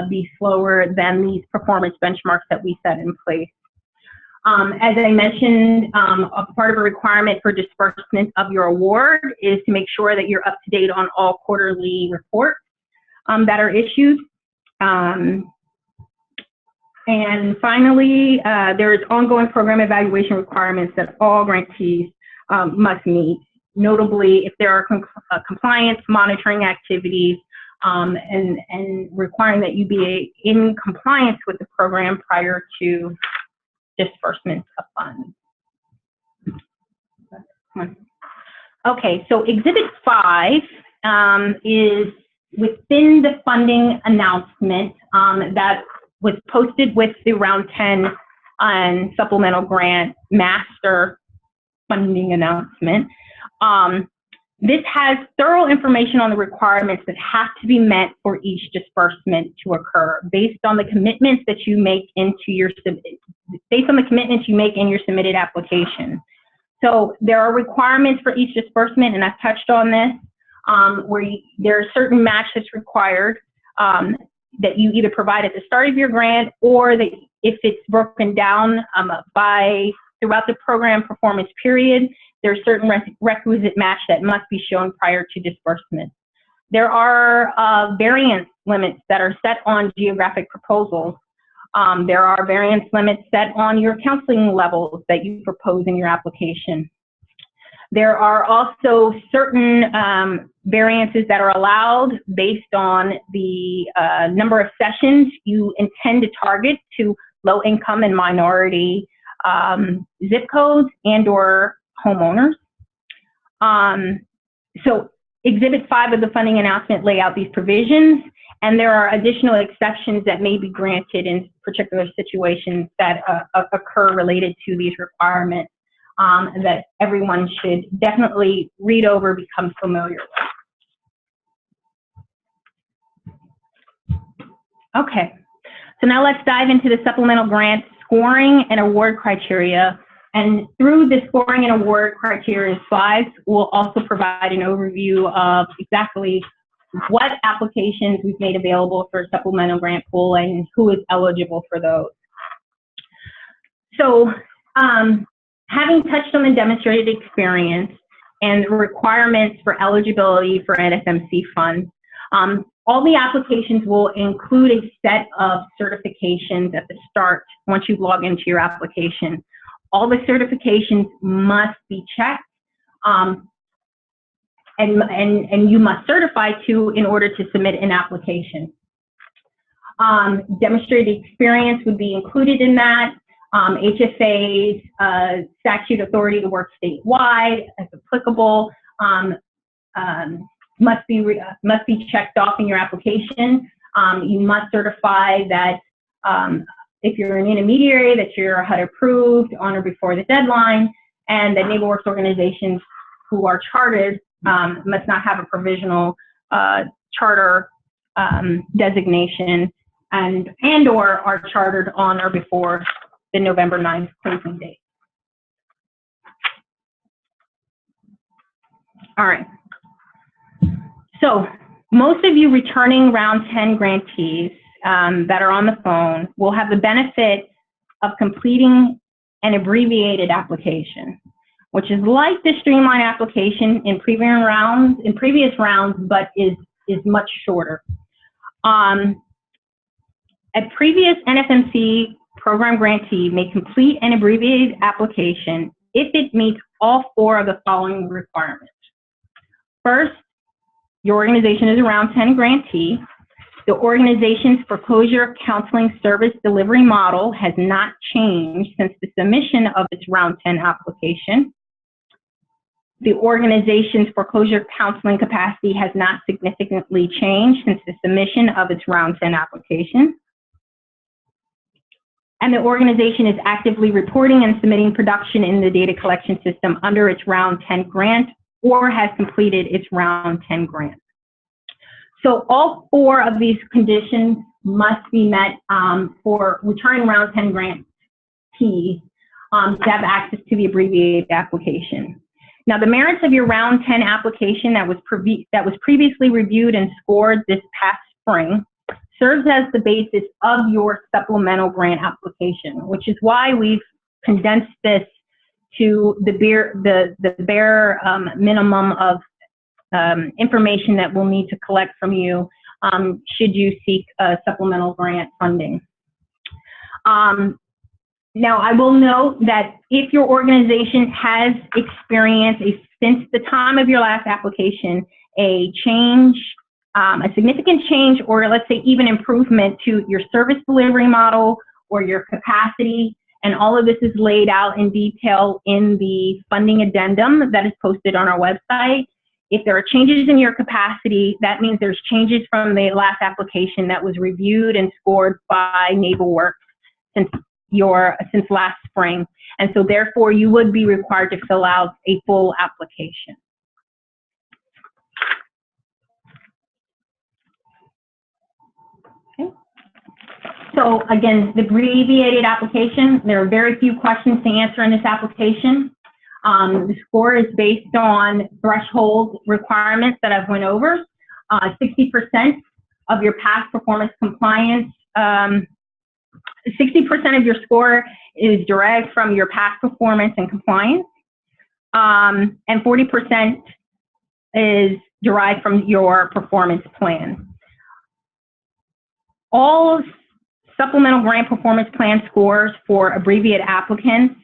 be slower than these performance benchmarks that we set in place. As I mentioned, a part of a requirement for disbursement of your award is to make sure that you're up to date on all quarterly reports that are issued. And finally, there is ongoing program evaluation requirements that all grantees must meet, notably if there are compliance monitoring activities and requiring that you be in compliance with the program prior to disbursement of funds. Okay, so Exhibit 5 is within the funding announcement that was posted with the Round 10 and Supplemental Grant Master Funding Announcement. This has thorough information on the requirements that have to be met for each disbursement to occur based on the commitments that you make into your in your submitted application. So there are requirements for each disbursement, and I've touched on this, where there are certain matches required that you either provide at the start of your grant, or that if it's broken down throughout the program performance period, there's certain requisite match that must be shown prior to disbursement. There are variance limits that are set on geographic proposals. There are variance limits set on your counseling levels that you propose in your application. There are also certain variances that are allowed based on the number of sessions you intend to target to low income and minority zip codes and or homeowners. So Exhibit 5 of the funding announcement lay out these provisions, and there are additional exceptions that may be granted in particular situations that occur related to these requirements that everyone should definitely read over, become familiar with. Okay, so now let's dive into the supplemental grant scoring and award criteria. And through the scoring and award criteria slides, we'll also provide an overview of exactly what applications we've made available for supplemental grant pool and who is eligible for those. So having touched on the demonstrated experience and the requirements for eligibility for NFMC funds, all the applications will include a set of certifications at the start once you log into your application. All the certifications must be checked, and you must certify to in order to submit an application. Demonstrated experience would be included in that. HFA's statute authority to work statewide, as applicable, must be checked off in your application. You must certify that if you're an intermediary, that you're HUD approved on or before the deadline, and that NeighborWorks organizations who are chartered must not have a provisional charter designation and or are chartered on or before the November 9th closing date. All right. So most of you returning Round 10 grantees that are on the phone will have the benefit of completing an abbreviated application, which is like the streamlined application in previous rounds, but is much shorter. A previous NFMC program grantee may complete an abbreviated application if it meets all 4 of the following requirements. First, your organization is a Round 10 grantee. The organization's foreclosure counseling service delivery model has not changed since the submission of its Round 10 application. The organization's foreclosure counseling capacity has not significantly changed since the submission of its Round 10 application. And the organization is actively reporting and submitting production in the data collection system under its Round 10 grant or has completed its Round 10 grant. So all 4 of these conditions must be met for returning Round 10 grantees to have access to the abbreviated application. Now, the merits of your round 10 application that was previously reviewed and scored this past spring serves as the basis of your supplemental grant application, which is why we've condensed this to the bare minimum of information that we'll need to collect from you should you seek supplemental grant funding. Now, I will note that if your organization has experienced, since the time of your last application, a change, a significant change, or let's say even improvement to your service delivery model or your capacity, and all of this is laid out in detail in the funding addendum that is posted on our website. If there are changes in your capacity, that means there's changes from the last application that was reviewed and scored by NeighborWorks since last spring. And so therefore you would be required to fill out a full application. Okay. So again, the abbreviated application, there are very few questions to answer in this application. The score is based on threshold requirements that I've went over. 60% of your past performance compliance, 60% of your score is derived from your past performance and compliance, and 40% is derived from your performance plan. All supplemental grant performance plan scores for abbreviated applicants,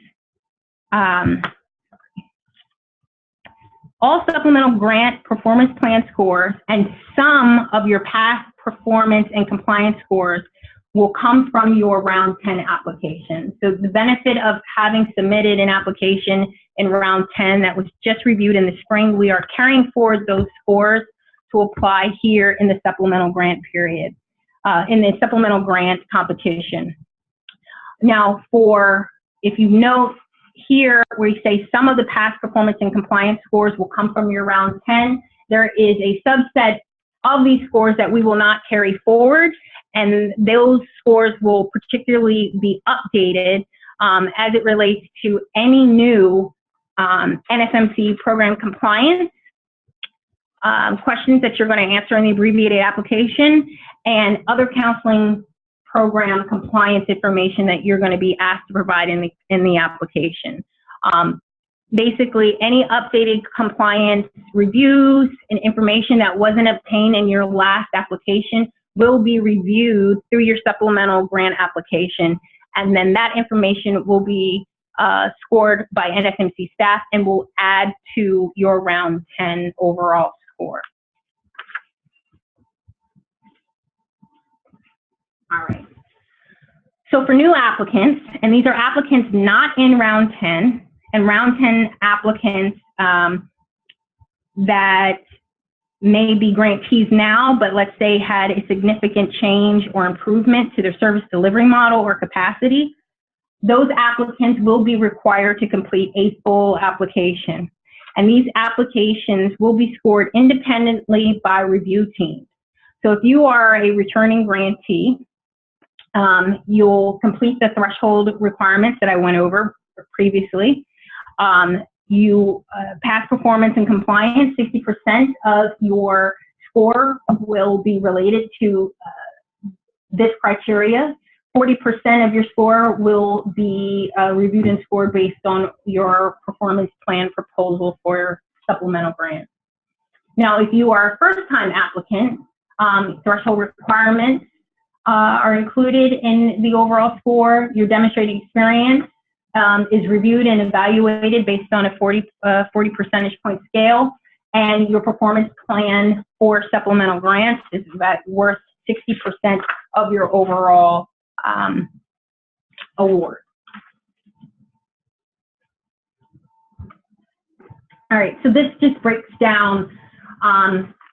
all supplemental grant performance plan scores and some of your past performance and compliance scores will come from your round 10 application. So the benefit of having submitted an application in round 10 that was just reviewed in the spring, we are carrying forward those scores to apply here in the supplemental grant period, in the supplemental grant competition. Now, if you note here where you say some of the past performance and compliance scores will come from your round 10, there is a subset of these scores that we will not carry forward, and those scores will particularly be updated as it relates to any new NFMC program compliance questions that you're going to answer in the abbreviated application, and other counseling program compliance information that you're going to be asked to provide in the application. Basically, any updated compliance reviews and information that wasn't obtained in your last application will be reviewed through your supplemental grant application, and then that information will be scored by NFMC staff and will add to your round 10 overall score. All right. So for new applicants, and these are applicants not in round 10, and round 10 applicants that may be grantees now, but let's say had a significant change or improvement to their service delivery model or capacity, those applicants will be required to complete a full application. And these applications will be scored independently by review teams. So if you are a returning grantee, you'll complete the threshold requirements that I went over previously. Past performance and compliance, 60% of your score will be related to this criteria. 40% of your score will be reviewed and scored based on your performance plan proposal for supplemental grant. Now, if you are a first-time applicant, threshold requirements are included in the overall score. Your demonstrated experience is reviewed and evaluated based on a 40 percentage point scale, and your performance plan for supplemental grants is worth 60% of your overall award. All right, so this just breaks down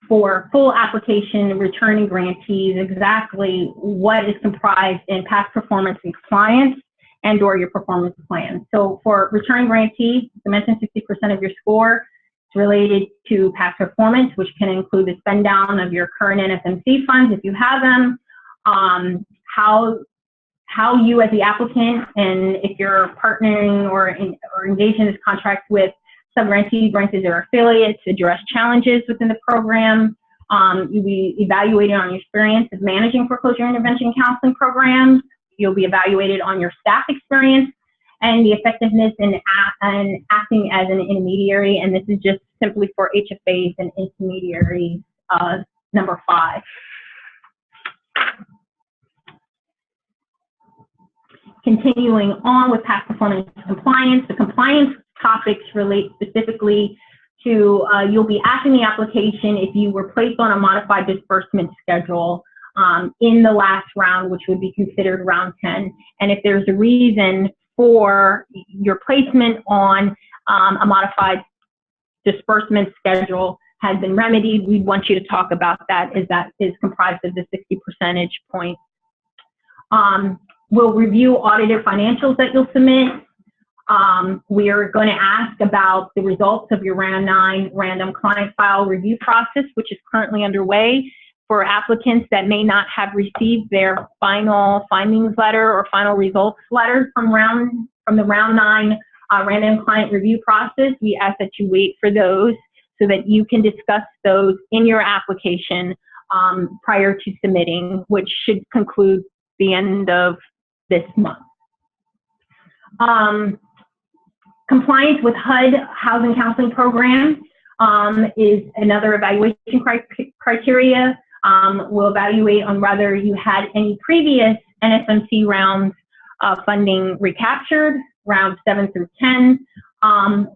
for full application returning grantees exactly what is comprised in past performance and compliance and or your performance plan. So for returning grantee, I mentioned 60% of your score is related to past performance, which can include the spend down of your current NFMC funds if you have them, how you as the applicant, and if you're partnering or engaged in this contract with sub-grantee branches or affiliates, address challenges within the program. You'll be evaluated on your experience of managing foreclosure intervention counseling programs. You'll be evaluated on your staff experience and the effectiveness in acting as an intermediary, and this is just simply for HFAs and intermediaries, number 5. Continuing on with past performance compliance, the compliance topics relate specifically to you'll be asking the application if you were placed on a modified disbursement schedule in the last round, which would be considered round 10, and if there's a reason for your placement on a modified disbursement schedule has been remedied, we want you to talk about that, as that is comprised of the 60 percentage points. We'll review audited financials that you'll submit. We are going to ask about the results of your Round 9 random client file review process, which is currently underway for applicants that may not have received their final findings letter or final results letter from the Round 9 random client review process. We ask that you wait for those so that you can discuss those in your application prior to submitting, which should conclude the end of this month. Compliance with HUD Housing Counseling Program is another evaluation criteria. We'll evaluate on whether you had any previous NFMC rounds of funding recaptured, rounds 7 through 10.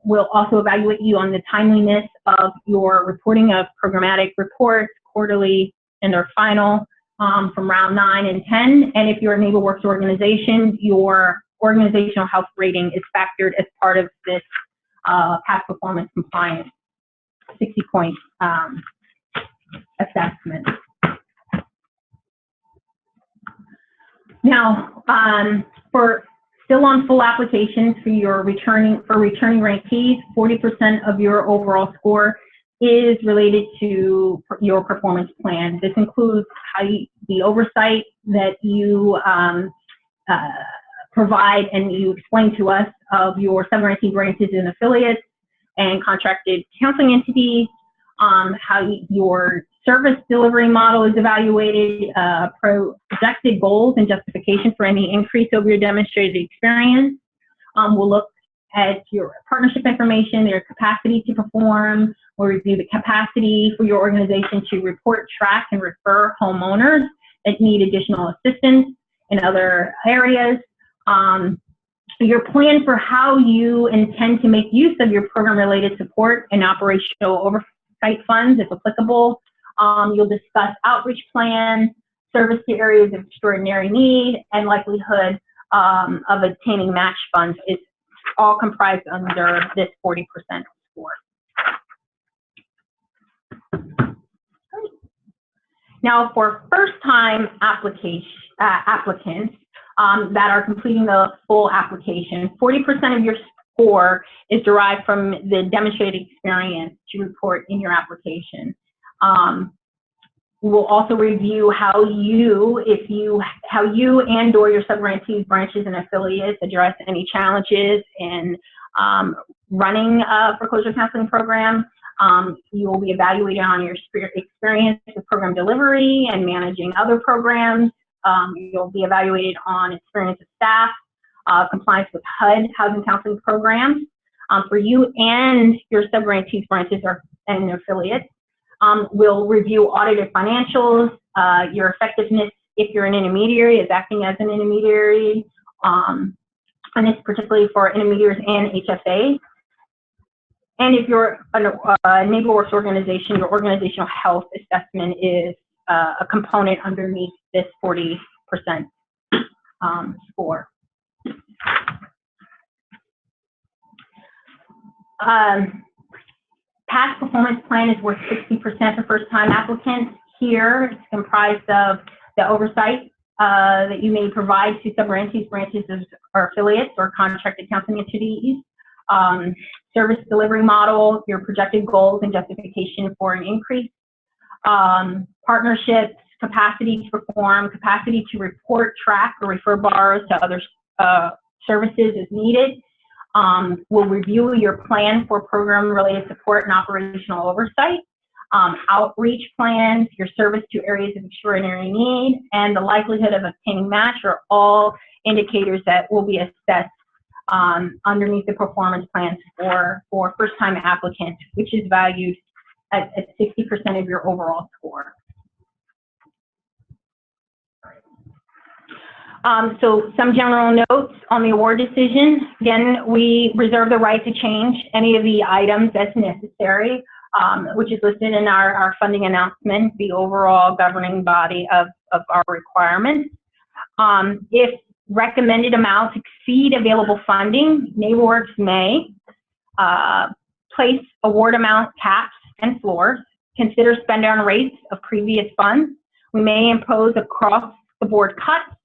We'll also evaluate you on the timeliness of your reporting of programmatic reports, quarterly and or final, from round 9 and 10. And if you're a NeighborWorks organization, your organizational health rating is factored as part of this past performance compliance 60-point assessment. Now, for still on full applications for your returning grantees, 40% of your overall score is related to your performance plan. This includes the oversight that you provide and you explain to us of your sub-grantee branches and affiliates and contracted counseling entities, how your service delivery model is evaluated, projected goals and justification for any increase over your demonstrated experience. We'll look at your partnership information, their capacity to perform. We'll review the capacity for your organization to report, track, and refer homeowners that need additional assistance in other areas. Your plan for how you intend to make use of your program-related support and operational oversight funds, if applicable. You'll discuss outreach plans, service to areas of extraordinary need, and likelihood of obtaining match funds. It's all comprised under this 40% score. Now, for first-time applicants that are completing the full application, 40% of your score is derived from the demonstrated experience you report in your application. We'll also review how you and/or your sub-grantees, branches, and affiliates address any challenges in running a foreclosure counseling program. You will be evaluated on your experience with program delivery and managing other programs. You'll be evaluated on experience of staff, compliance with HUD housing counseling programs for you and your sub-grantees, branches, and affiliates. We'll review audited financials, your effectiveness if you're an intermediary, is acting as an intermediary, and it's particularly for intermediaries and HFAs. And if you're a NeighborWorks organization, your organizational health assessment is a component underneath this 40% score. Past performance plan is worth 60% for first-time applicants. Here, it's comprised of the oversight that you may provide to sub-grantees, branches, or affiliates, or contracted counseling entities, service delivery model, your projected goals and justification for an increase, partnerships, capacity to perform, capacity to report, track, or refer borrowers to other services as needed, We'll review your plan for program-related support and operational oversight, outreach plans, your service to areas of extraordinary need, and the likelihood of obtaining match are all indicators that will be assessed underneath the performance plans for first-time applicants, which is valued at 60% of your overall score. So some general notes on the award decision. Again, we reserve the right to change any of the items as necessary, which is listed in our funding announcement, the overall governing body of our requirements. If recommended amounts exceed available funding, NeighborWorks may place award amount caps and floors, consider spend-down rates of previous funds. We may impose across-the-board cuts,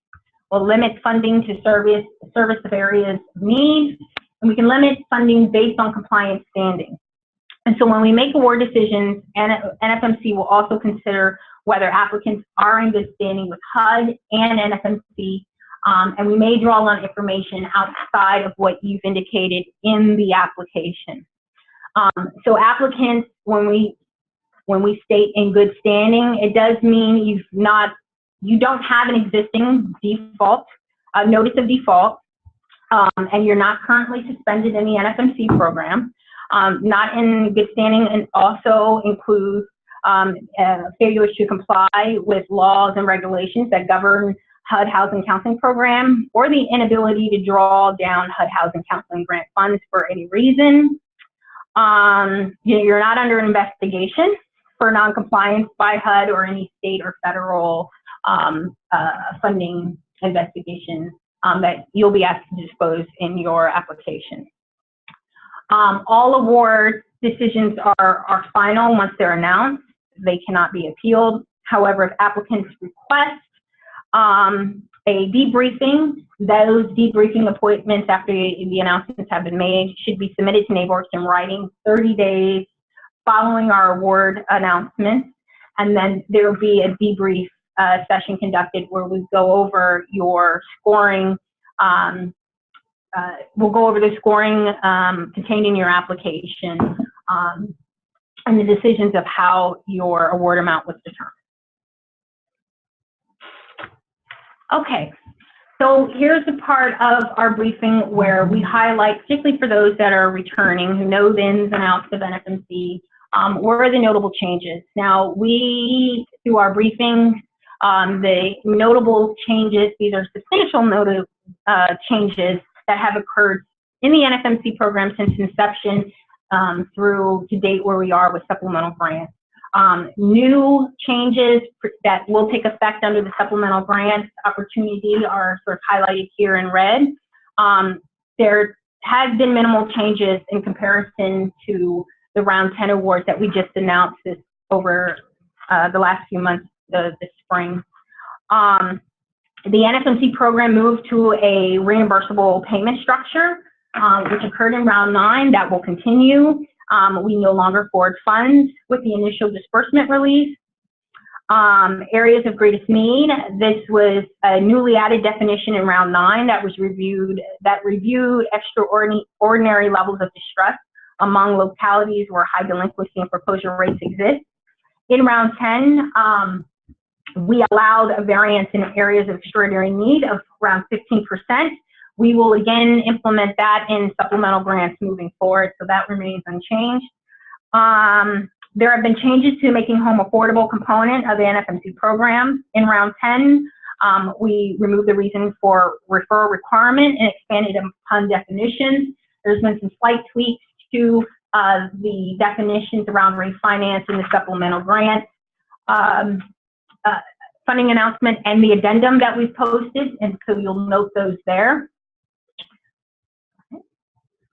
or limit funding to service of areas of need, and we can limit funding based on compliance standing. And so when we make award decisions, NFMC will also consider whether applicants are in good standing with HUD and NFMC, and we may draw on information outside of what you've indicated in the application. So applicants, when we state in good standing, it does mean you don't have an existing default, notice of default, and you're not currently suspended in the NFMC program. Not in good standing and also includes failure to comply with laws and regulations that govern HUD Housing Counseling Program, or the inability to draw down HUD Housing Counseling Grant funds for any reason. You're not under investigation for noncompliance by HUD or any state or federal funding investigation that you'll be asked to disclose in your application. All award decisions are final once they're announced. They cannot be appealed. However, if applicants request a debriefing, those debriefing appointments after the announcements have been made should be submitted to NeighborWorks in writing 30 days following our award announcements, and then there will be a debrief session conducted where we go over your scoring. We'll go over the scoring contained in your application and the decisions of how your award amount was determined. Okay, so here's the part of our briefing where we highlight, particularly for those that are returning, who know the ins and outs of NFMC, what are the notable changes. Now, through our briefing, the notable changes, these are substantial changes that have occurred in the NFMC program since inception through to date where we are with supplemental grants. New changes that will take effect under the supplemental grant opportunity are sort of highlighted here in red. There has been minimal changes in comparison to the round 10 awards that we just announced over the last few months this spring. The NFMC program moved to a reimbursable payment structure, which occurred in round 9. That will continue. We no longer forward funds with the initial disbursement release. Areas of greatest need. This was a newly added definition in round 9 that reviewed extraordinary levels of distress among localities where high delinquency and foreclosure rates exist. In round 10, we allowed a variance in areas of extraordinary need of around 15%. We will again implement that in supplemental grants moving forward, so that remains unchanged. There have been changes to making home affordable component of the NFMC program. In round 10, we removed the reason for referral requirement and expanded upon definitions. There's been some slight tweaks to the definitions around refinance in the supplemental grant. Funding announcement and the addendum that we've posted, and so you'll note those there.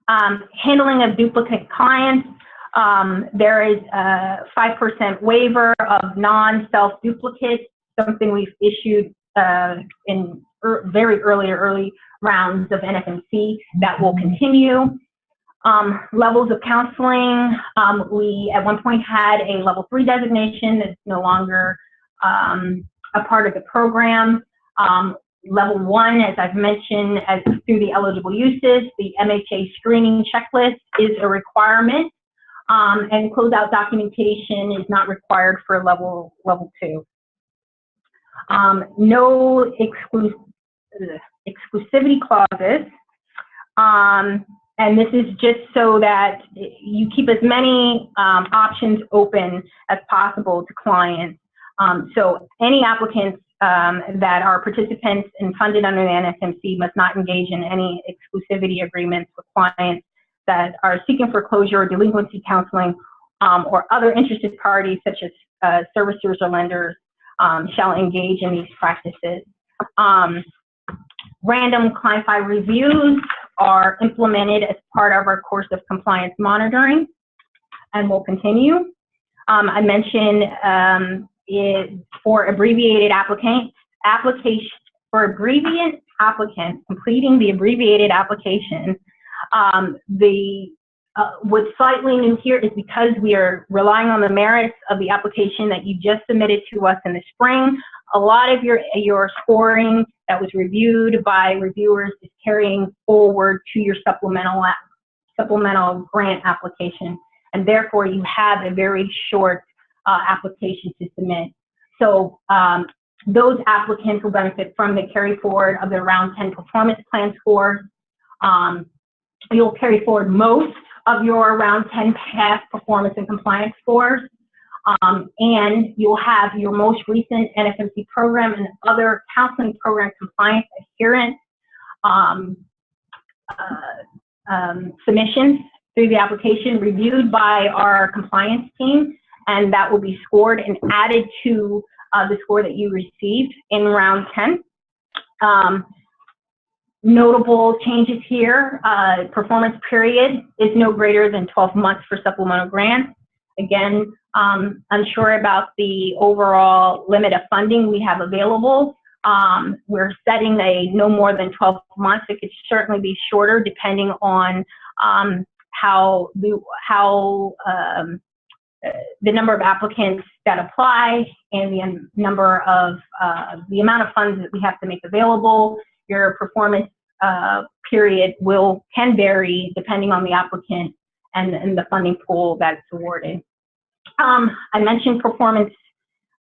Handling of duplicate clients. There is a 5% waiver of non-self duplicates, something we've issued in very early rounds of NFMC that will continue. Levels of counseling. We at one point had a level 3 designation that's no longer a part of the program. Level 1, as I've mentioned, through the eligible uses, the MHA screening checklist is a requirement, and closeout documentation is not required for level 2. No exclusivity clauses, and this is just so that you keep as many options open as possible to clients. So any applicants that are participants and funded under the NFMC must not engage in any exclusivity agreements with clients that are seeking foreclosure or delinquency counseling, or other interested parties such as servicers or lenders shall engage in these practices. Random client file reviews are implemented as part of our course of compliance monitoring and will continue. I mentioned for abbreviated applicants completing the abbreviated application. What's slightly new here is because we are relying on the merits of the application that you just submitted to us in the spring, a lot of your scoring that was reviewed by reviewers is carrying forward to your supplemental grant application, and therefore you have a very short application to submit. So those applicants will benefit from the carry forward of the round 10 performance plan scores. You'll carry forward most of your round 10 past performance and compliance scores, and you'll have your most recent NFMC program and other counseling program compliance adherence submissions through the application reviewed by our compliance team, and that will be scored and added to the score that you received in round 10. Notable changes here, performance period is no greater than 12 months for supplemental grants. Again, unsure about the overall limit of funding we have available. We're setting a no more than 12 months. It could certainly be shorter depending on how the number of applicants that apply and the number of the amount of funds that we have to make available. Your performance period can vary depending on the applicant and the funding pool that's awarded. I mentioned performance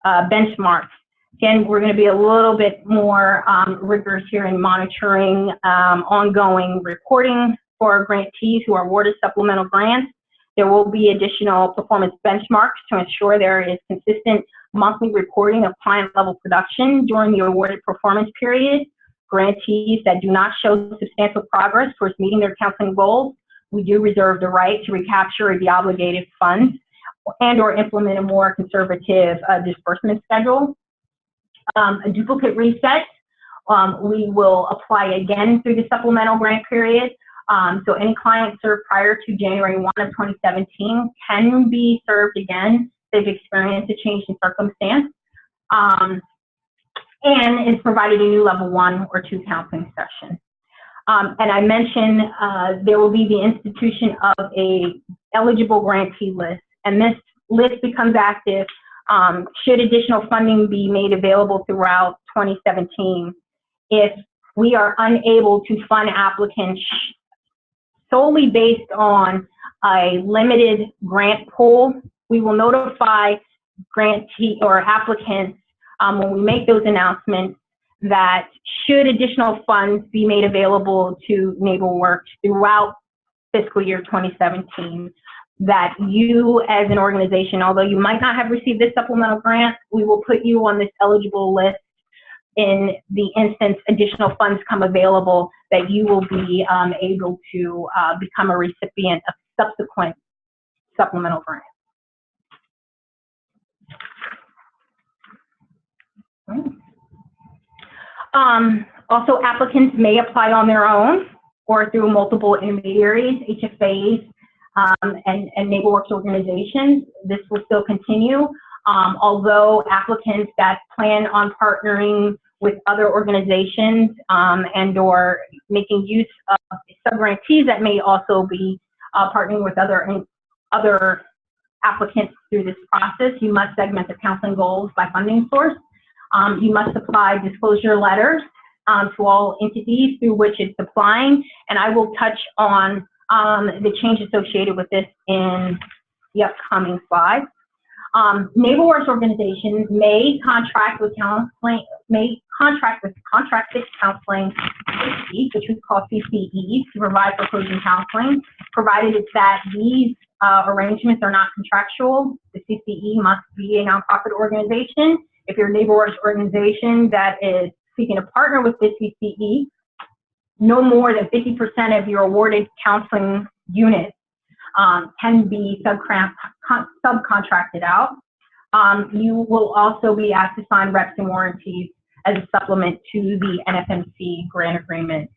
benchmarks. Again, we're going to be a little bit more rigorous here in monitoring ongoing reporting for grantees who are awarded supplemental grants. There will be additional performance benchmarks to ensure there is consistent monthly reporting of client-level production during the awarded performance period. Grantees that do not show substantial progress towards meeting their counseling goals, we do reserve the right to recapture the obligated funds and or implement a more conservative disbursement schedule. A duplicate reset, we will apply again through the supplemental grant period. So any client served prior to January 1 of 2017 can be served again if they've experienced a change in circumstance. And is provided a new level 1 or 2 counseling session. And I mentioned there will be the institution of a eligible grantee list, and this list becomes active should additional funding be made available throughout 2017. If we are unable to fund applicants solely based on a limited grant pool, we will notify grantee or applicants when we make those announcements that should additional funds be made available to NeighborWorks throughout fiscal year 2017, that you as an organization, although you might not have received this supplemental grant, we will put you on this eligible list in the instance additional funds come available, that you will be able to become a recipient of subsequent supplemental grants. Also, applicants may apply on their own or through multiple intermediaries, HFAs, and NeighborWorks organizations. This will still continue, although applicants that plan on partnering with other organizations and or making use of sub-grantees that may also be partnering with other applicants through this process, you must segment the counseling goals by funding source. You must supply disclosure letters to all entities through which it's applying, and I will touch on the change associated with this in the upcoming slides. NeighborWorks organizations may contract with contracted counseling, which we call CCEs, to provide foreclosure counseling, provided it's that these arrangements are not contractual. The CCE must be a nonprofit organization. If you're a NeighborWorks organization that is seeking to partner with this CCE, no more than 50% of your awarded counseling units can be subcontracted out. You will also be asked to sign reps and warranties as a supplement to the NFMC grant agreement.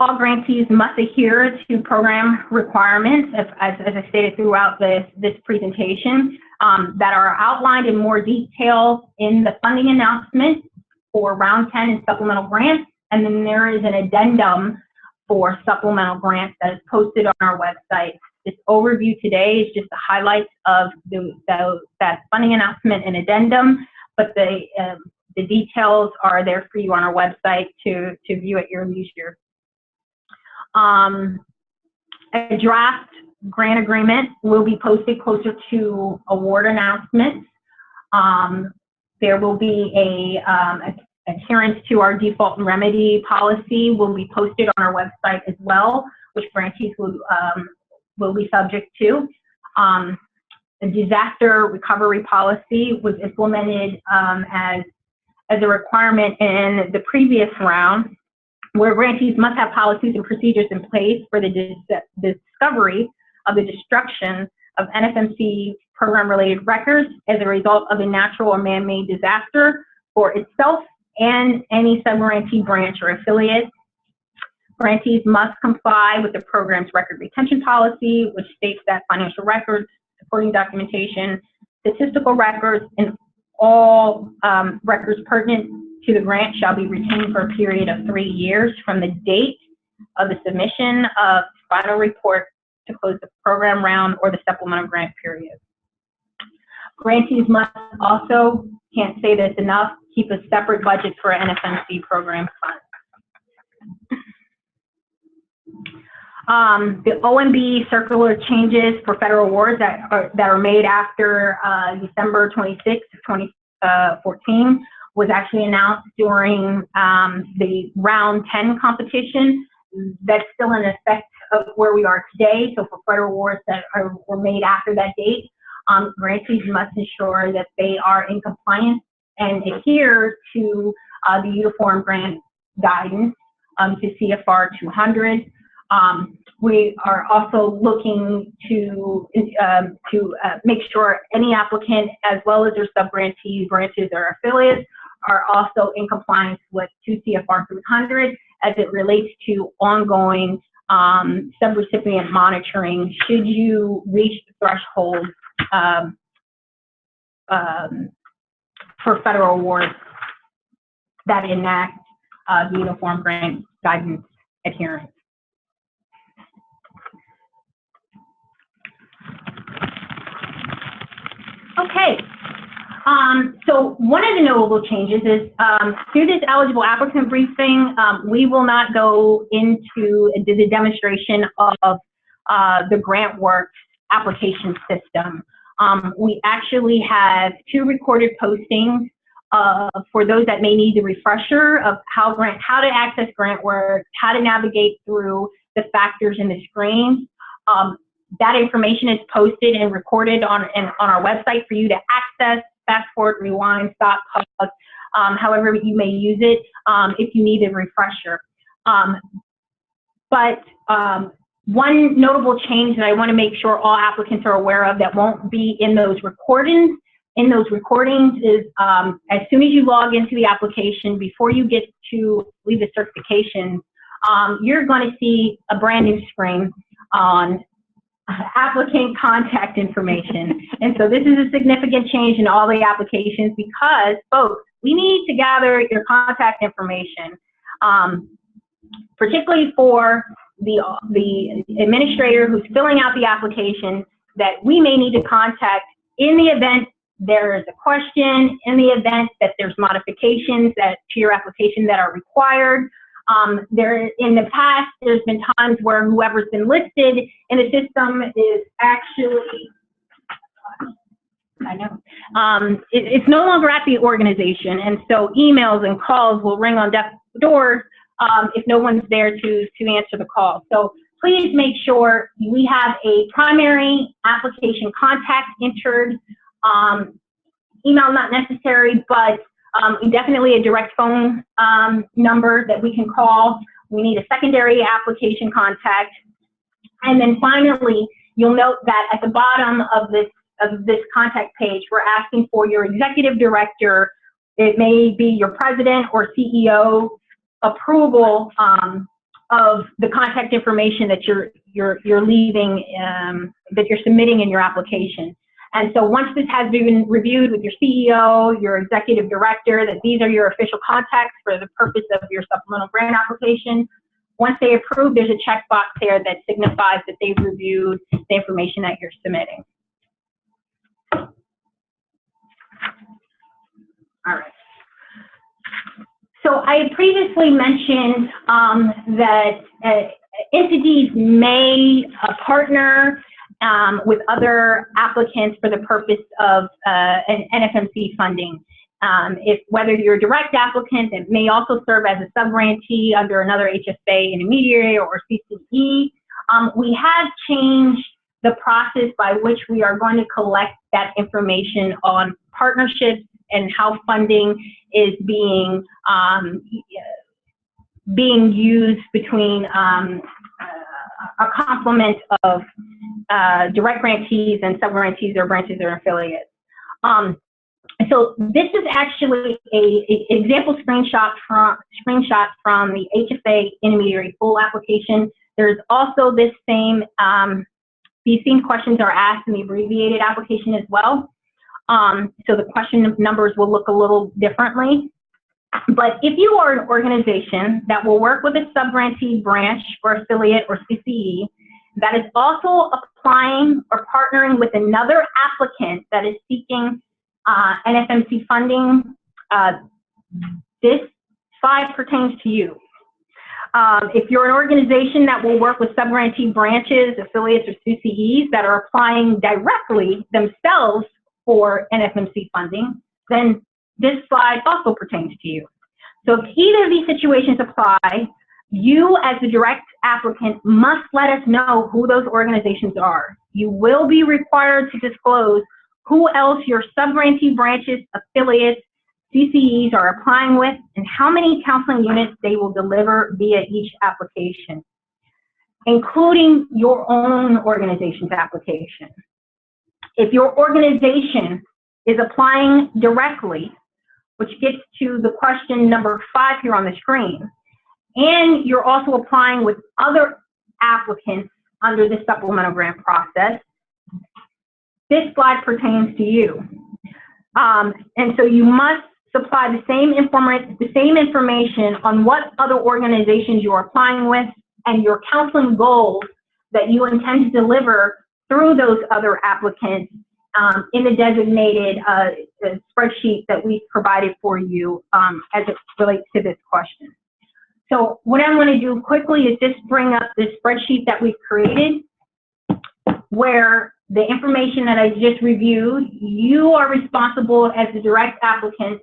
All grantees must adhere to program requirements, as I stated throughout this presentation, that are outlined in more detail in the funding announcement for round 10 and supplemental grants. And then there is an addendum for supplemental grants that is posted on our website. This overview today is just the highlights of that funding announcement and addendum, but the details are there for you on our website to view at your leisure. A draft grant agreement will be posted closer to award announcements. There will be a adherence to our default and remedy policy will be posted on our website as well, which grantees will be subject to. The disaster recovery policy was implemented as a requirement in the previous round, where grantees must have policies and procedures in place for the discovery of the destruction of NFMC program-related records as a result of a natural or man-made disaster for itself and any sub-grantee branch or affiliate. Grantees must comply with the program's record retention policy, which states that financial records, supporting documentation, statistical records, and all records pertinent to the grant shall be retained for a period of 3 years from the date of the submission of final report to close the program round or the supplemental grant period. Grantees must also, can't say this enough, keep a separate budget for NFMC program funds. The OMB circular changes for federal awards that are made after December 26, 2014 was actually announced during the round 10 competition. That's still in effect of where we are today. So for federal awards that were made after that date, grantees must ensure that they are in compliance and adhere to the Uniform Grant Guidance to CFR 200. We are also looking to make sure any applicant, as well as their sub-grantees, branches, or affiliates, are also in compliance with 2 CFR 300 as it relates to ongoing subrecipient monitoring should you reach the threshold for federal awards that enact the Uniform Grant Guidance adherence. Okay, so one of the notable changes is through this eligible applicant briefing, we will not go into the demonstration of the GrantWorks application system. We actually have 2 recorded postings for those that may need the refresher of how to access GrantWorks, how to navigate through the factors in the screen. That information is posted and recorded on our website for you to access, fast forward, rewind, stop, pause, however you may use it if you need a refresher. One notable change that I want to make sure all applicants are aware of that won't be in those recordings is as soon as you log into the application, before you get to leave the certification, you're going to see a brand new screen on applicant contact information. And so this is a significant change in all the applications because, folks, we need to gather your contact information, particularly for the administrator who's filling out the application that we may need to contact in the event there is a question, in the event that there's modifications to your application that are required. In the past, there's been times where whoever's been listed in the system is actually, it's no longer at the organization, and so emails and calls will ring on doors if no one's there to answer the call. So please make sure we have a primary application contact entered. Email not necessary, but definitely a direct phone number that we can call. We need a secondary application contact. And then finally, you'll note that at the bottom of this contact page, we're asking for your executive director, it may be your president or CEO, approval of the contact information that you're leaving, that you're submitting in your application. And so once this has been reviewed with your CEO, your executive director, that these are your official contacts for the purpose of your supplemental grant application, once they approve, there's a checkbox there that signifies that they've reviewed the information that you're submitting. All right. So I had previously mentioned that entities may partner with other applicants for the purpose of an NFMC funding. Whether you're a direct applicant, it may also serve as a sub-grantee under another HFA intermediary or CCE. We have changed the process by which we are going to collect that information on partnerships and how funding is being used between a complement of direct grantees and sub-grantees or branches or affiliates. So this is actually an example screenshot from the HFA intermediary full application. There's also this same, these same questions are asked in the abbreviated application as well. So the question numbers will look a little differently. But if you are an organization that will work with a sub-grantee branch or affiliate or CCE that is also applying or partnering with another applicant that is seeking NFMC funding, this slide pertains to you. If you're an organization that will work with sub-grantee branches, affiliates, or CCEs that are applying directly themselves for NFMC funding, then this slide also pertains to you. So if either of these situations apply, you as the direct applicant must let us know who those organizations are. You will be required to disclose who else your sub-grantee branches, affiliates, CCEs are applying with, and how many counseling units they will deliver via each application, including your own organization's application. If your organization is applying directly, which gets to the question number 5 here on the screen, and you're also applying with other applicants under the supplemental grant process, this slide pertains to you. And so you must supply the same information on what other organizations you're applying with and your counseling goals that you intend to deliver through those other applicants in the designated spreadsheet that we've provided for you as it relates to this question. So what I'm going to do quickly is just bring up this spreadsheet that we've created where the information that I just reviewed, you are responsible as the direct applicant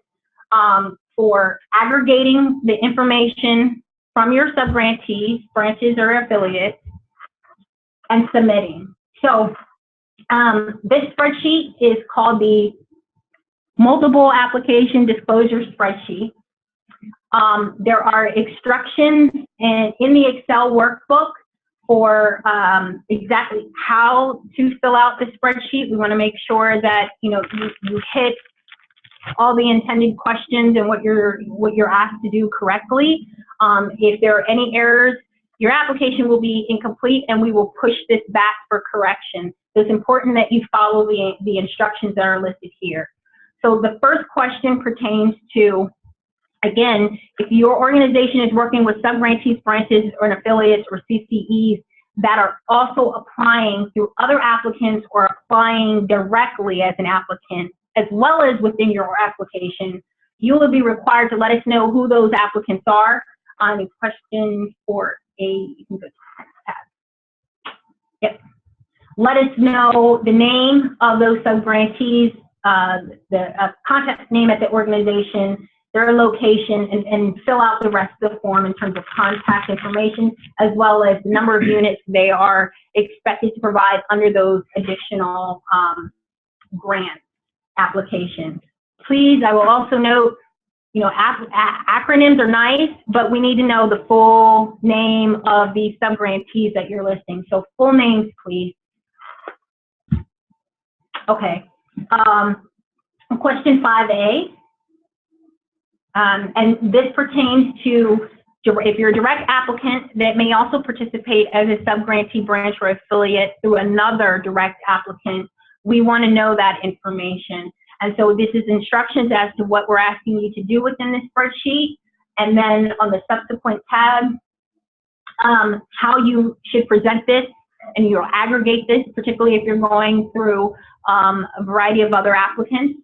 for aggregating the information from your sub-grantees, branches, or affiliates, and submitting. So this spreadsheet is called the Multiple Application Disclosure Spreadsheet. There are instructions in the Excel workbook for exactly how to fill out the spreadsheet. We want to make sure that you hit all the intended questions and what you're asked to do correctly. If there are any errors, your application will be incomplete and we will push this back for correction. So it's important that you follow the instructions that are listed here. So the first question pertains to, again, if your organization is working with sub-grantees, branches, or affiliates or CCEs that are also applying through other applicants or applying directly as an applicant as well as within your application, you will be required to let us know who those applicants are. On a question for you can go to the next tab. Yep. Let us know the name of those sub-grantees, the contact name at the organization, their location, and fill out the rest of the form in terms of contact information, as well as the number of units they are expected to provide under those additional grant applications. Please, I will also note, you know, acronyms are nice, but we need to know the full name of the sub-grantees that you're listing. So full names, please. Okay. Question 5A. And this pertains to if you're a direct applicant that may also participate as a sub-grantee branch or affiliate through another direct applicant, we want to know that information. And so this is instructions as to what we're asking you to do within this spreadsheet. And then on the subsequent tab, how you should present this, and you'll aggregate this, particularly if you're going through a variety of other applicants.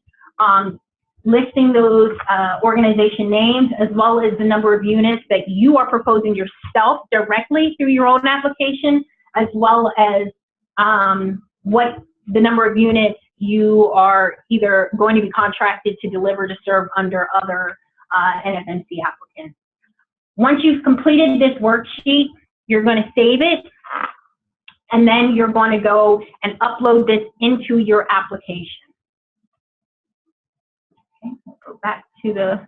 Listing those organization names, as well as the number of units that you are proposing yourself directly through your own application, as well as what the number of units you are either going to be contracted to deliver to serve under other NFMC applicants. Once you've completed this worksheet, you're going to save it, and then you're going to go and upload this into your application. Okay, we'll go back to the.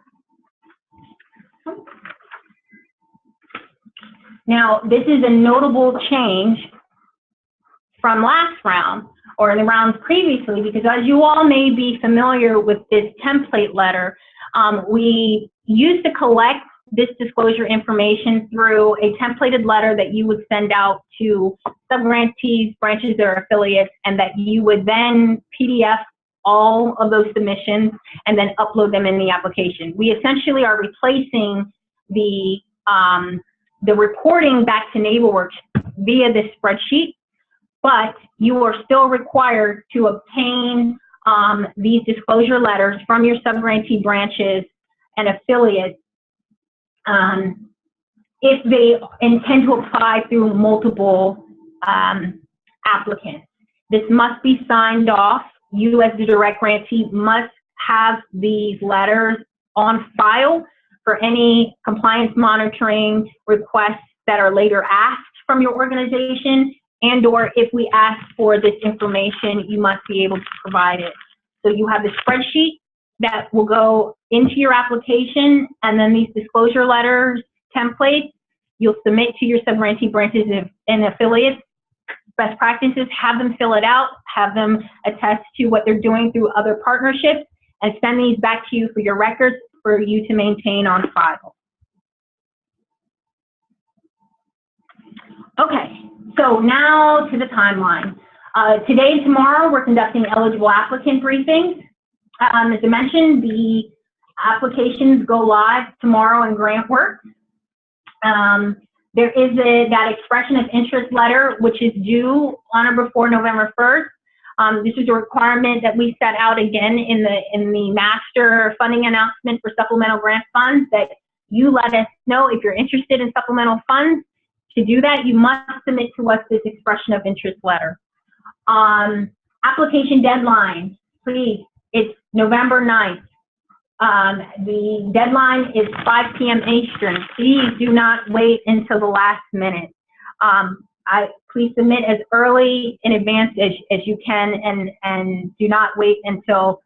Now, this is a notable change from last round, or in the rounds previously, because as you all may be familiar with this template letter, we used to collect this disclosure information through a templated letter that you would send out to sub-grantees, branches, or affiliates, and that you would then PDF all of those submissions and then upload them in the application. We essentially are replacing the reporting back to NeighborWorks via this spreadsheet, but you are still required to obtain these disclosure letters from your sub-grantee branches and affiliates if they intend to apply through multiple applicants. This must be signed off. You as the direct grantee must have these letters on file for any compliance monitoring requests that are later asked from your organization, and or if we ask for this information, you must be able to provide it. So you have the spreadsheet that will go into your application, and then these disclosure letters templates you'll submit to your sub-grantee branches and affiliates. Best practices, have them fill it out, have them attest to what they're doing through other partnerships, and send these back to you for your records for you to maintain on file. Okay, so now to the timeline. Today and tomorrow, we're conducting eligible applicant briefings. As I mentioned, the applications go live tomorrow in GrantWorks. There is that expression of interest letter, which is due on or before November 1st. This is a requirement that we set out again in the master funding announcement for supplemental grant funds, that you let us know if you're interested in supplemental funds. To do that, you must submit to us this expression of interest letter. Application deadline, please, it's November 9th. The deadline is 5 p.m. Eastern. Please do not wait until the last minute. Please submit as early in advance as you can, and do not wait until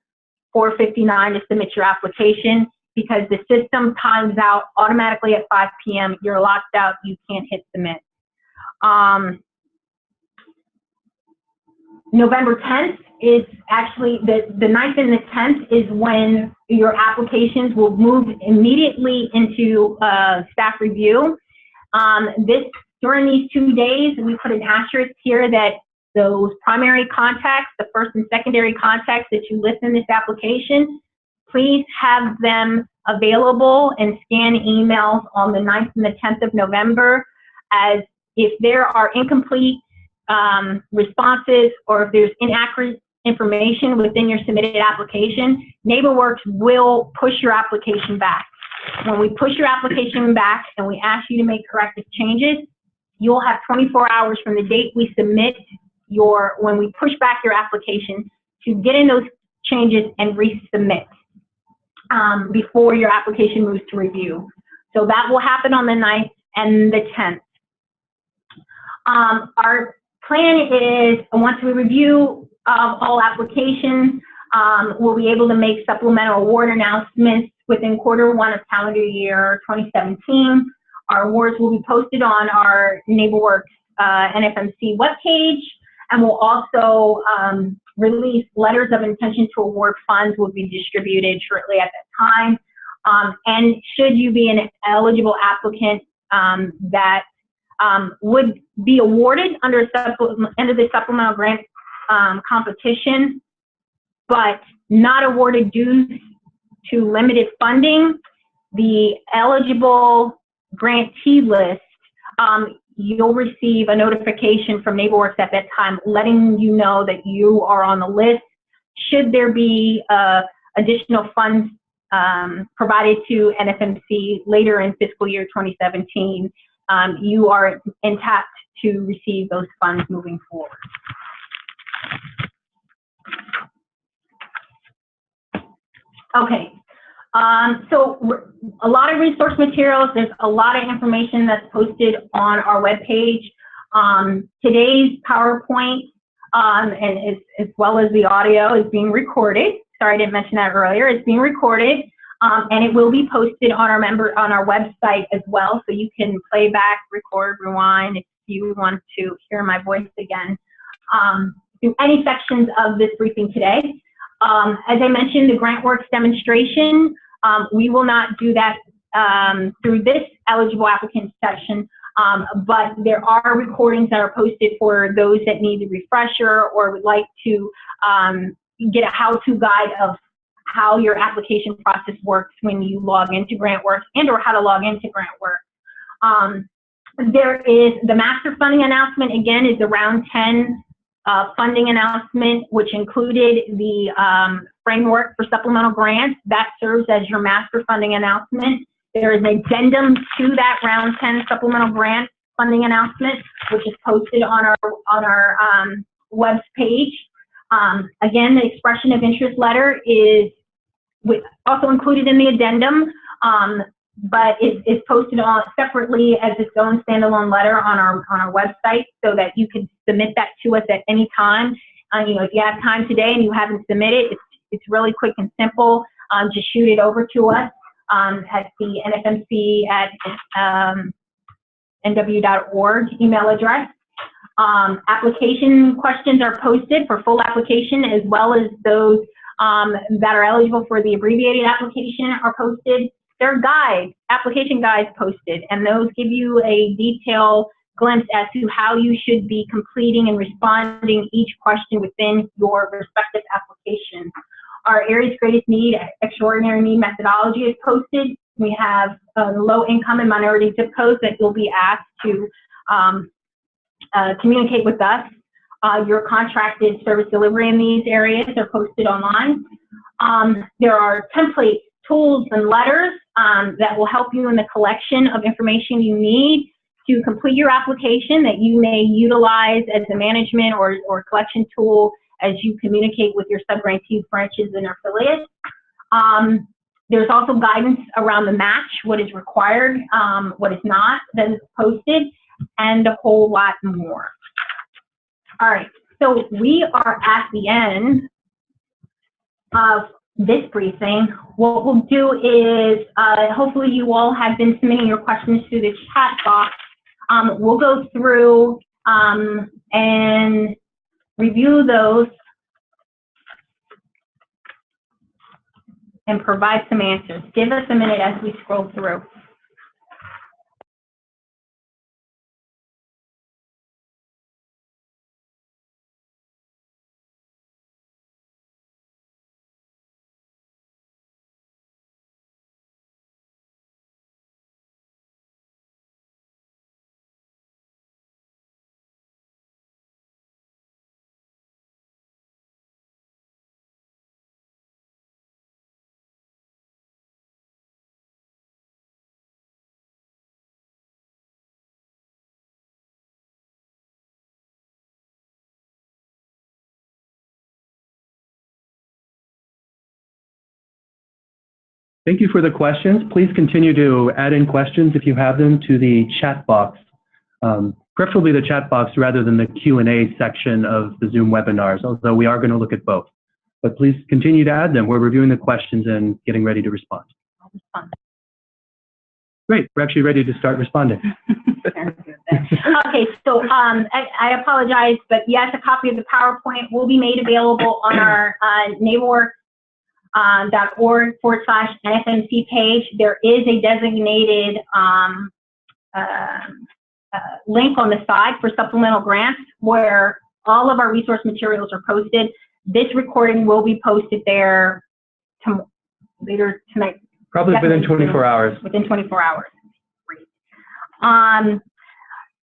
4:59 to submit your application, because the system times out automatically at 5 p.m. You're locked out. You can't hit submit. November 10th is actually, the 9th and the 10th is when your applications will move immediately into staff review. During these 2 days, we put an asterisk here that those primary contacts, the first and secondary contacts that you list in this application, please have them available and scan emails on the 9th and the 10th of November, as if there are incomplete responses, or if there's information within your submitted application, NeighborWorks will push your application back. When we push your application back and we ask you to make corrective changes, you'll have 24 hours from the date we submit when we push back your application to get in those changes and resubmit before your application moves to review. So that will happen on the 9th and the 10th. Our plan is, once we review all applications, we'll be able to make supplemental award announcements within Q1 of calendar year 2017. Our awards will be posted on our NeighborWorks NFMC webpage, and we'll also release letters of intention to award funds will be distributed shortly at that time. And should you be an eligible applicant that would be awarded under the supplemental grant competition, but not awarded due to limited funding, the eligible grantee list, you'll receive a notification from NeighborWorks at that time letting you know that you are on the list. Should there be additional funds provided to NFMC later in fiscal year 2017, you are intact to receive those funds moving forward. Okay, so a lot of resource materials, there's a lot of information that's posted on our webpage. Today's PowerPoint, and as well as the audio, is being recorded. Sorry, I didn't mention that earlier. It's being recorded, and it will be posted on our website as well, so you can play back, record, rewind if you want to hear my voice again through any sections of this briefing today. As I mentioned, the GrantWorks demonstration, we will not do that through this eligible applicant section, but there are recordings that are posted for those that need a refresher or would like to get a how-to guide of how your application process works when you log into GrantWorks and or how to log into GrantWorks. There is the master funding announcement, again, is the round 10 funding announcement, which included the framework for supplemental grants. That serves as your master funding announcement. There is an addendum to that round 10 supplemental grant funding announcement, which is posted on our web page. Again, the expression of interest letter is also included in the addendum, but it's posted on separately as its own standalone letter on our website, so that you can submit that to us at any time. You know, if you have time today and you haven't submitted, it's really quick and simple. Just shoot it over to us at the nfmc@nw.org email address. Application questions are posted for full application, as well as those that are eligible for the abbreviated application are posted. There are guides, application guides posted, and those give you a detailed glimpse as to how you should be completing and responding each question within your respective application. Our areas of greatest need, extraordinary need methodology is posted. We have low income and minority zip codes that you'll be asked to communicate with us. Your contracted service delivery in these areas are posted online. There are templates, tools, and letters that will help you in the collection of information you need to complete your application that you may utilize as a management or collection tool as you communicate with your subgrantee branches and affiliates. There's also guidance around the match, what is required, what is not, that is posted, and a whole lot more. All right, so we are at the end of this briefing. What we'll do is, hopefully you all have been submitting your questions through the chat box. We'll go through and review those and provide some answers. Give us a minute as we scroll through. Thank you for the questions. Please continue to add in questions if you have them to the chat box, preferably the chat box rather than the Q&A section of the Zoom webinars, although we are going to look at both. But please continue to add them. We're reviewing the questions and getting ready to respond. I'll respond. Great. We're actually ready to start responding. Okay, so I apologize, but yes, a copy of the PowerPoint will be made available on our NeighborWorks.org/NFMC page. There is a designated link on the side for supplemental grants where all of our resource materials are posted. This recording will be posted there later tonight. Probably within 24 hours. Within 24 hours. Great.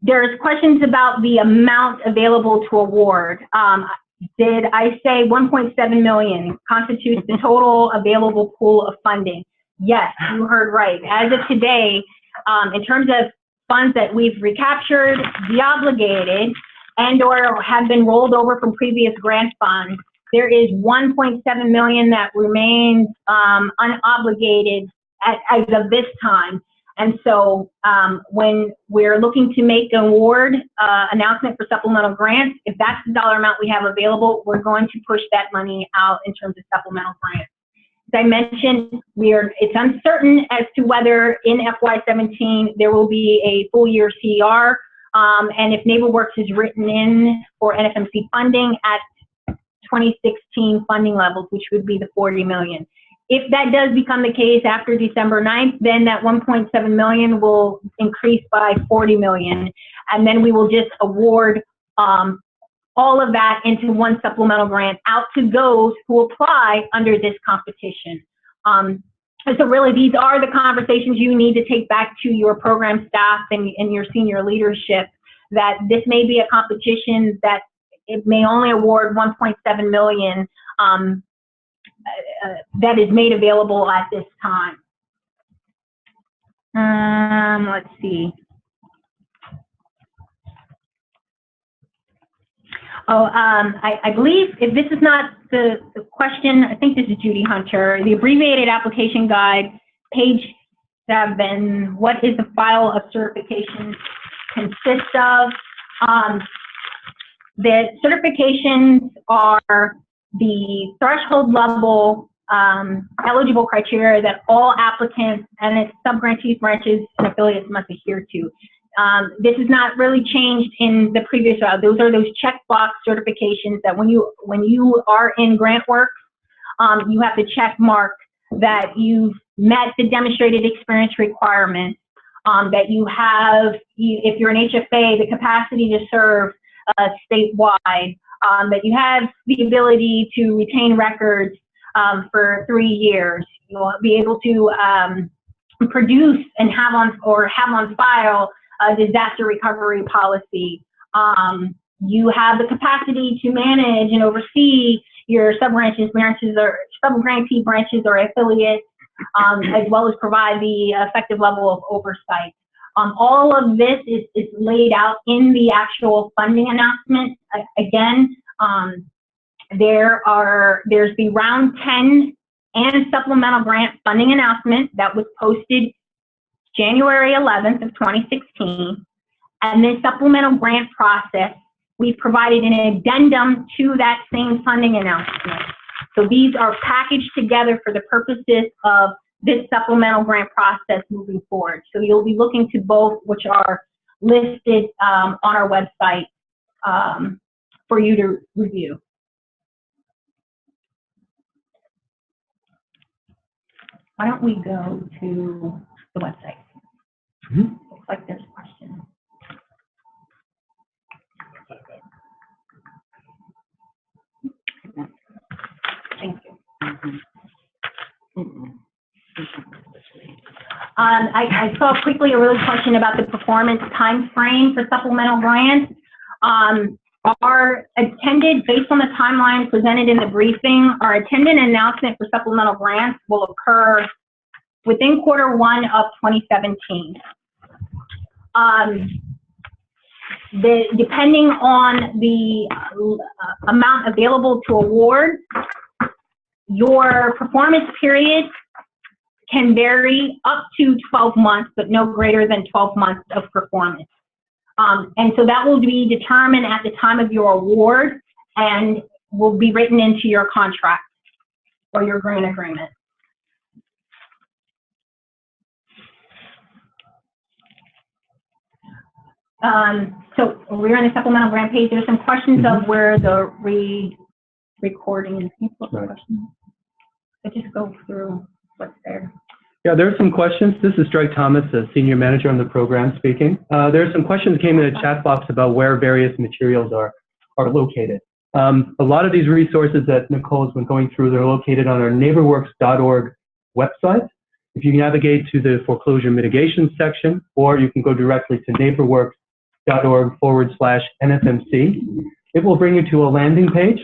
There's questions about the amount available to award. Did I say 1.7 million constitutes the total available pool of funding? Yes, you heard right. As of today, in terms of funds that we've recaptured, deobligated, and/or have been rolled over from previous grant funds, there is 1.7 million that remains unobligated as of this time. And so when we're looking to make an award announcement for supplemental grants, if that's the dollar amount we have available, we're going to push that money out in terms of supplemental grants. As I mentioned, it's uncertain as to whether in FY17 there will be a full year CR, and if NeighborWorks is written in for NFMC funding at 2016 funding levels, which would be the 40 million. If that does become the case after December 9th, then that 1.7 million will increase by 40 million, and then we will just award all of that into one supplemental grant out to those who apply under this competition. So really, these are the conversations you need to take back to your program staff and your senior leadership, that this may be a competition that it may only award 1.7 million that is made available at this time. Let's see. Oh, I believe if this is not the question, I think this is Judy Hunter. The abbreviated application guide, page 7, what is the file of certification consist of? The certifications are the threshold level eligible criteria that all applicants and its subgrantees, branches, and affiliates must adhere to. This is not really changed in the previous route. Those are those checkbox certifications that when you are in GrantWorks, you have to check mark that you've met the demonstrated experience requirement, that you have, if you're an HFA, the capacity to serve statewide, that you have the ability to retain records for 3 years. You'll be able to produce and have on file a disaster recovery policy. You have the capacity to manage and oversee your sub-branches, or sub-grantee branches or affiliates, as well as provide the effective level of oversight. All of this is laid out in the actual funding announcement. Again, there's the round 10 and supplemental grant funding announcement that was posted January 11th of 2016. And this supplemental grant process, we provided an addendum to that same funding announcement. So these are packaged together for the purposes of this supplemental grant process moving forward. So you'll be looking to both, which are listed on our website for you to review. Why don't we go to the website? Mm-hmm. Looks like there's a question. Thank you. Mm-hmm. I saw quickly a really question about the performance time frame for supplemental grants. Our attended, based on the timeline presented in the briefing, our attended announcement for supplemental grants will occur within Q1 of 2017. Depending on the amount available to award, your performance period can vary up to 12 months, but no greater than 12 months of performance. And so that will be determined at the time of your award and will be written into your contract or your grant agreement. So we're on the supplemental grant page. There's some questions of where the recording is. Right. So just go through what's there. Yeah, there are some questions. This is Strike Thomas, the senior manager on the program speaking. There are some questions that came in the chat box about where various materials are located. A lot of these resources that Nicole has been going through, they're located on our NeighborWorks.org website. If you navigate to the foreclosure mitigation section, or you can go directly to NeighborWorks.org/NFMC, it will bring you to a landing page.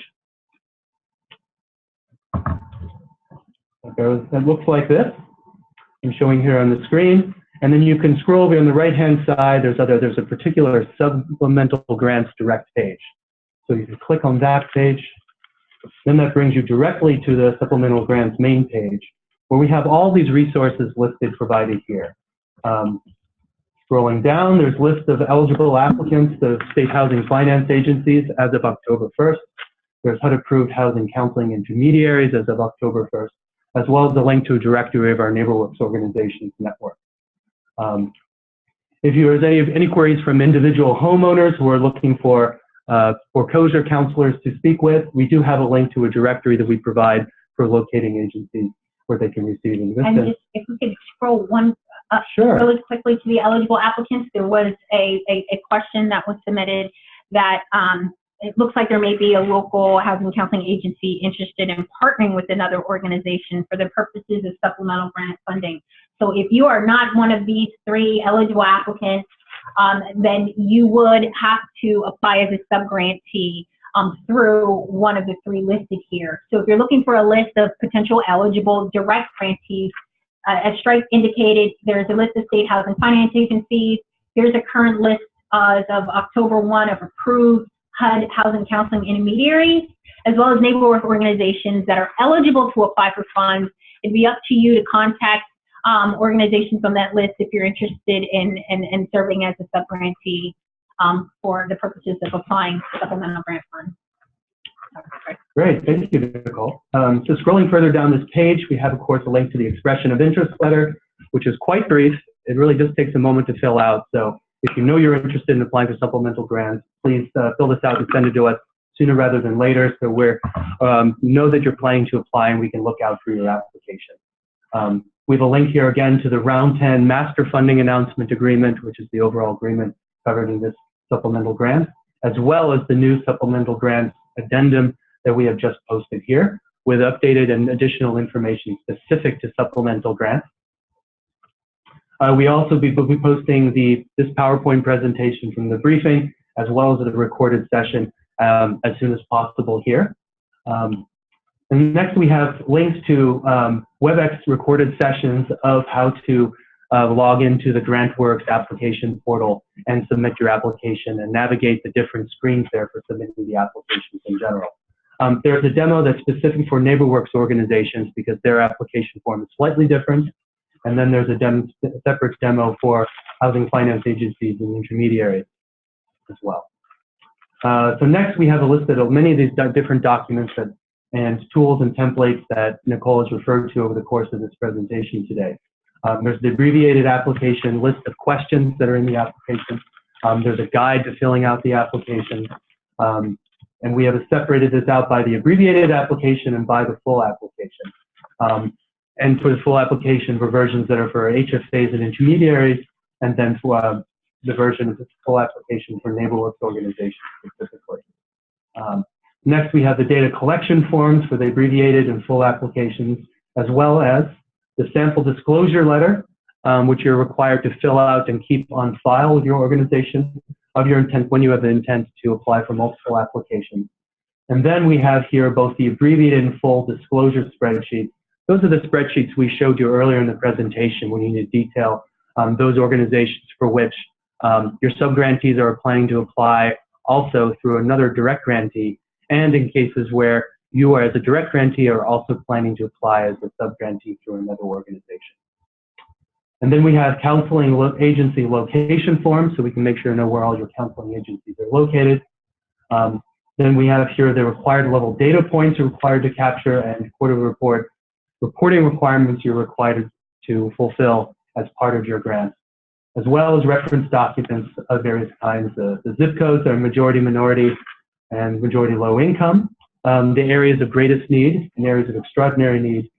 That looks like this. I'm showing here on the screen, and then you can scroll over on the right-hand side. There's a particular supplemental grants direct page. So you can click on that page. Then that brings you directly to the supplemental grants main page, where we have all these resources listed provided here. Scrolling down, there's lists of eligible applicants, the state housing finance agencies as of October 1st. There's HUD-approved housing counseling intermediaries as of October 1st. As well as the link to a directory of our NeighborWorks organizations network. If there's any queries from individual homeowners who are looking for foreclosure counselors to speak with, we do have a link to a directory that we provide for locating agencies where they can receive assistance. And just, if we could scroll one up really quickly to the eligible applicants, there was a question that was submitted that it looks like there may be a local housing counseling agency interested in partnering with another organization for the purposes of supplemental grant funding. So if you are not one of these three eligible applicants, then you would have to apply as a subgrantee through one of the three listed here. So if you're looking for a list of potential eligible direct grantees, as Strike indicated, there's a list of state housing finance agencies. Here's a current list as of October 1 of approved HUD housing counseling intermediaries, as well as NeighborWorks organizations that are eligible to apply for funds. It'd be up to you to contact organizations on that list if you're interested in serving as a subgrantee for the purposes of applying for supplemental grant funds. Great, thank you, Nicole. So scrolling further down this page, we have, of course, a link to the expression of interest letter, which is quite brief. It really just takes a moment to fill out. So if you know you're interested in applying for supplemental grants, please fill this out and send it to us sooner rather than later, so we know that you're planning to apply and we can look out for your application. We have a link here again to the Round 10 Master Funding Announcement Agreement, which is the overall agreement covered in this supplemental grant, as well as the new supplemental grant addendum that we have just posted here with updated and additional information specific to supplemental grants. We also will be posting this PowerPoint presentation from the briefing, as well as the recorded session as soon as possible here. And next we have links to WebEx recorded sessions of how to log into the GrantWorks application portal and submit your application and navigate the different screens there for submitting the applications in general. There's a demo that's specific for NeighborWorks organizations because their application form is slightly different. And then there's a separate demo for housing finance agencies and intermediaries as well. So next we have a list of many of these different documents and tools and templates that Nicole has referred to over the course of this presentation today. There's the abbreviated application list of questions that are in the application. There's a guide to filling out the application. And we have separated this out by the abbreviated application and by the full application. And for the full application for versions that are for HFAs and intermediaries, and then for the version of the full application for NeighborWorks organizations specifically. Next, we have the data collection forms for the abbreviated and full applications, as well as the sample disclosure letter, which you're required to fill out and keep on file with your organization of your intent when you have the intent to apply for multiple applications. And then we have here both the abbreviated and full disclosure spreadsheets. Those are the spreadsheets we showed you earlier in the presentation when you need to detail those organizations for which your subgrantees are planning to apply also through another direct grantee, and in cases where you are as a direct grantee are also planning to apply as a sub-grantee through another organization. And then we have counseling agency location forms, so we can make sure to know where all your counseling agencies are located. Then we have here the required level data points you're required to capture and quarterly reporting requirements you're required to fulfill as part of your grant, as well as reference documents of various kinds, the zip codes are majority minority and majority low income, the areas of greatest need and areas of extraordinary need.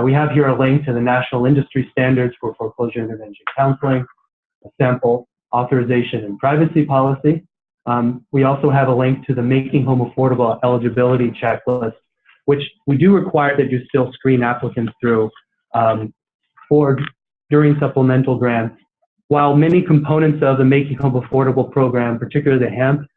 We have here a link to the National Industry Standards for Foreclosure Intervention Counseling, a sample authorization and privacy policy. We also have a link to the Making Home Affordable Eligibility Checklist, which we do require that you still screen applicants through during supplemental grants. While many components of the Making Home Affordable program, particularly the HAMP,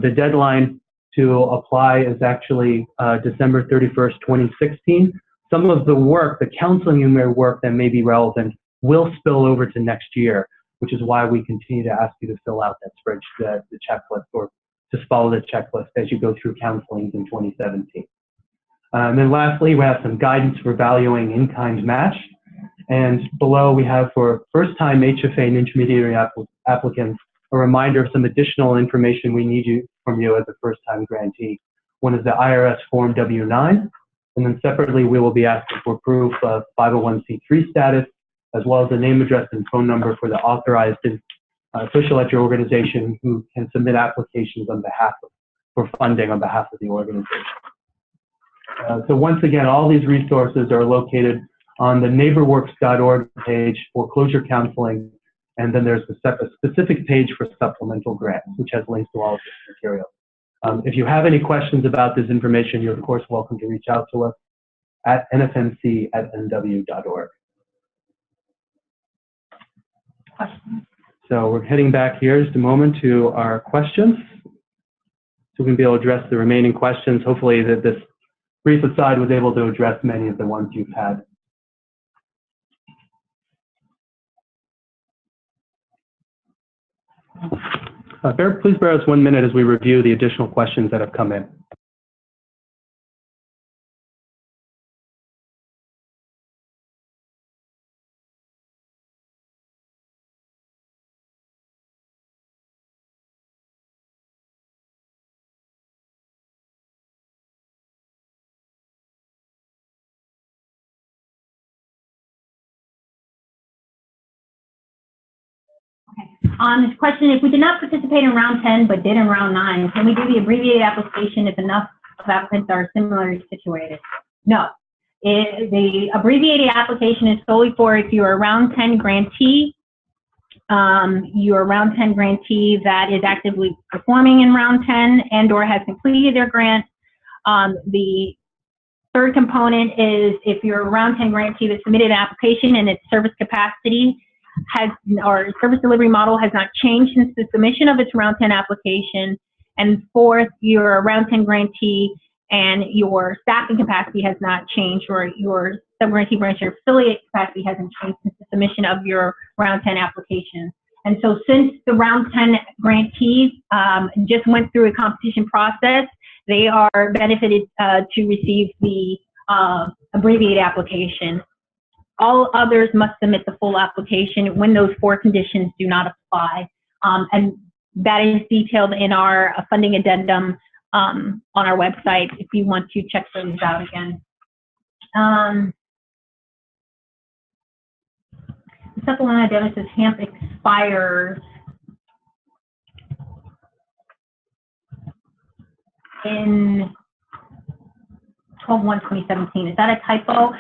the deadline to apply is actually December 31st, 2016. Some of the work, the counseling work that may be relevant will spill over to next year, which is why we continue to ask you to fill out that spreadsheet, the checklist, or just follow the checklist as you go through counseling in 2017. And then lastly, we have some guidance for valuing in-kind match. And below we have for first-time HFA and intermediary applicants, a reminder of some additional information we need from you as a first-time grantee. One is the IRS Form W-9, and then separately we will be asking for proof of 501c3 status, as well as the name, address, and phone number for the authorized official at your organization who can submit applications for funding on behalf of the organization. So once again, all these resources are located on the NeighborWorks.org page, foreclosure counseling, and then there's a specific page for supplemental grants, which has links to all of this material. If you have any questions about this information, you're of course welcome to reach out to us at nfmc@nw.org. So we're heading back here just a moment to our questions, so we can be able to address the remaining questions. Hopefully that this brief aside was able to address many of the ones you've had. Please bear us 1 minute as we review the additional questions that have come in. On this question, if we did not participate in round 10 but did in round 9, can we do the abbreviated application if enough of applicants are similarly situated? No. The abbreviated application is solely for if you're a round 10 grantee, you're a round 10 grantee that is actively performing in round 10 and or has completed their grant. The third component is if you're a round 10 grantee that submitted an application and its service capacity or service delivery model has not changed since the submission of its round 10 application. And fourth, you're a round 10 grantee and your staffing capacity has not changed, or your sub-grantee branch or affiliate capacity hasn't changed since the submission of your round 10 application. And so since the round 10 grantees just went through a competition process, they are benefited to receive the abbreviated application. All others must submit the full application when those 4 conditions do not apply. And that is detailed in our funding addendum on our website if you want to check those out again. The supplemental addendum says HAMP expires in 12/1/2017. Is that a typo?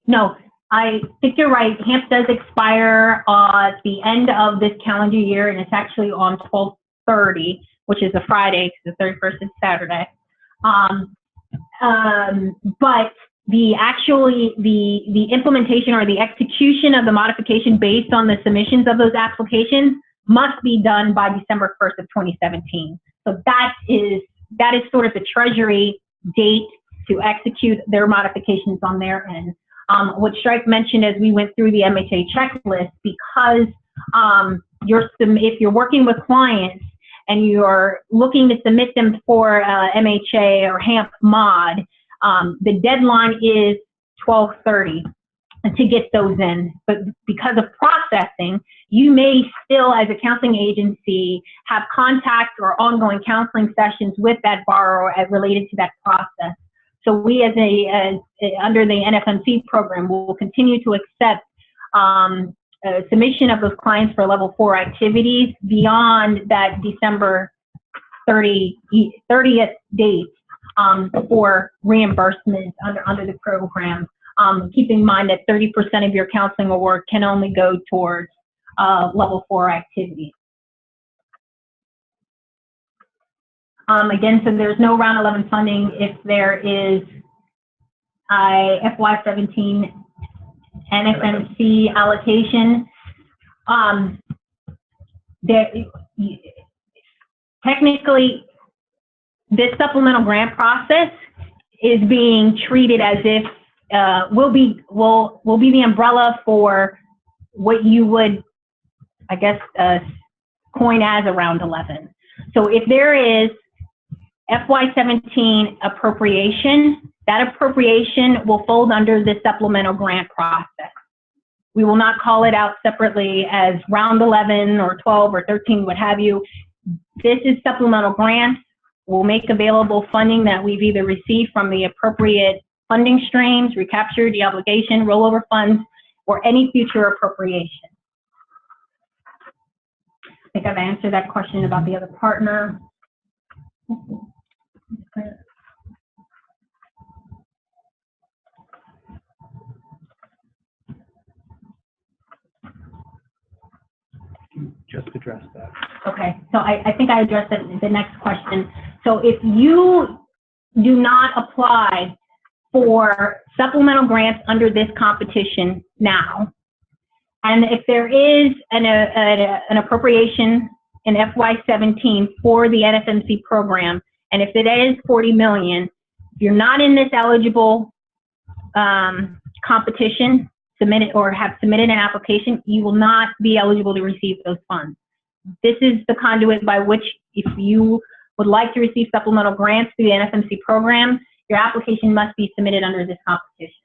No. I think you're right. HAMP does expire at the end of this calendar year, and it's actually on 12/30, which is a Friday, because the 31st is Saturday. But the implementation or the execution of the modification based on the submissions of those applications must be done by December 1st of 2017. So that is sort of the Treasury date to execute their modifications on their end. What Strike mentioned as we went through the MHA checklist, because if you're working with clients and you're looking to submit them for MHA or HAMP mod, the deadline is 12/30 to get those in. But because of processing, you may still, as a counseling agency, have contact or ongoing counseling sessions with that borrower related to that process. So we, under the NFMC program, will continue to accept submission of those clients for level 4 activities beyond that December 30th date for reimbursement under the program. Keep in mind that 30% of your counseling award can only go towards level 4 activities. Again, so there's no round 11 funding if there is FY17 NFMC allocation. Technically, this supplemental grant process is being treated as if will be the umbrella for what you would, I guess, coin as a round 11. So if there is FY17 appropriation, that appropriation will fold under the supplemental grant process. We will not call it out separately as round 11 or 12 or 13, what have you. This is supplemental grants. We'll make available funding that we've either received from the appropriate funding streams, recapture, deobligation, rollover funds, or any future appropriation. I think I've answered that question about the other partner. Just address that. Okay, so I think I addressed the next question. So if you do not apply for supplemental grants under this competition now, and if there is an appropriation in FY17 for the NFMC program, and if it is $40 million, if you're not in this eligible competition, submitted or have submitted an application, you will not be eligible to receive those funds. This is the conduit by which, if you would like to receive supplemental grants through the NFMC program, your application must be submitted under this competition.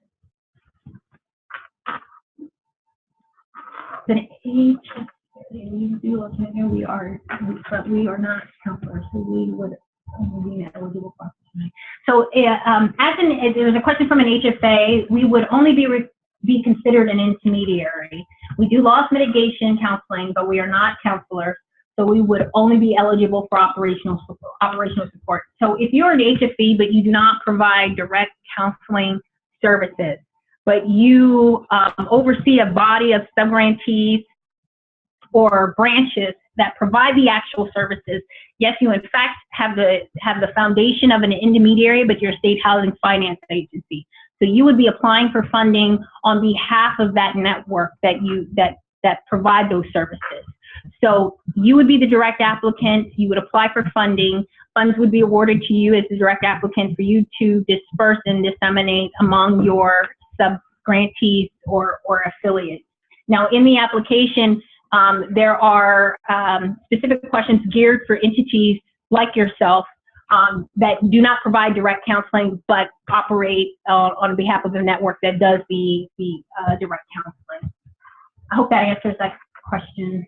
We are not counselors, so we would only be eligible for opportunity. So if there was a question from an HFA, we would only be considered an intermediary. We do loss mitigation counseling, but we are not counselors, so we would only be eligible for operational support. So if you're an HFE, but you do not provide direct counseling services, but you oversee a body of subgrantees or branches that provide the actual services, yes, you in fact have the foundation of an intermediary, but you're a state housing finance agency. So you would be applying for funding on behalf of that network that provide those services. So you would be the direct applicant, you would apply for funding, funds would be awarded to you as the direct applicant for you to disperse and disseminate among your sub-grantees or affiliates. Now in the application, there are specific questions geared for entities like yourself that do not provide direct counseling but operate on behalf of a network that does the direct counseling. I hope that answers that question.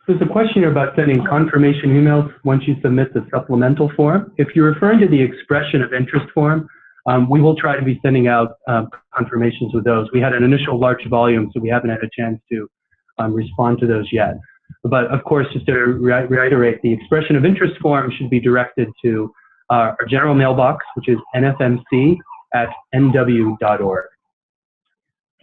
There's a question about sending confirmation emails once you submit the supplemental form. If you're referring to the expression of interest form, we will try to be sending out confirmations with those. We had an initial large volume, so we haven't had a chance to respond to those yet. But of course, just to reiterate, the expression of interest form should be directed to our general mailbox, which is nfmc@nw.org.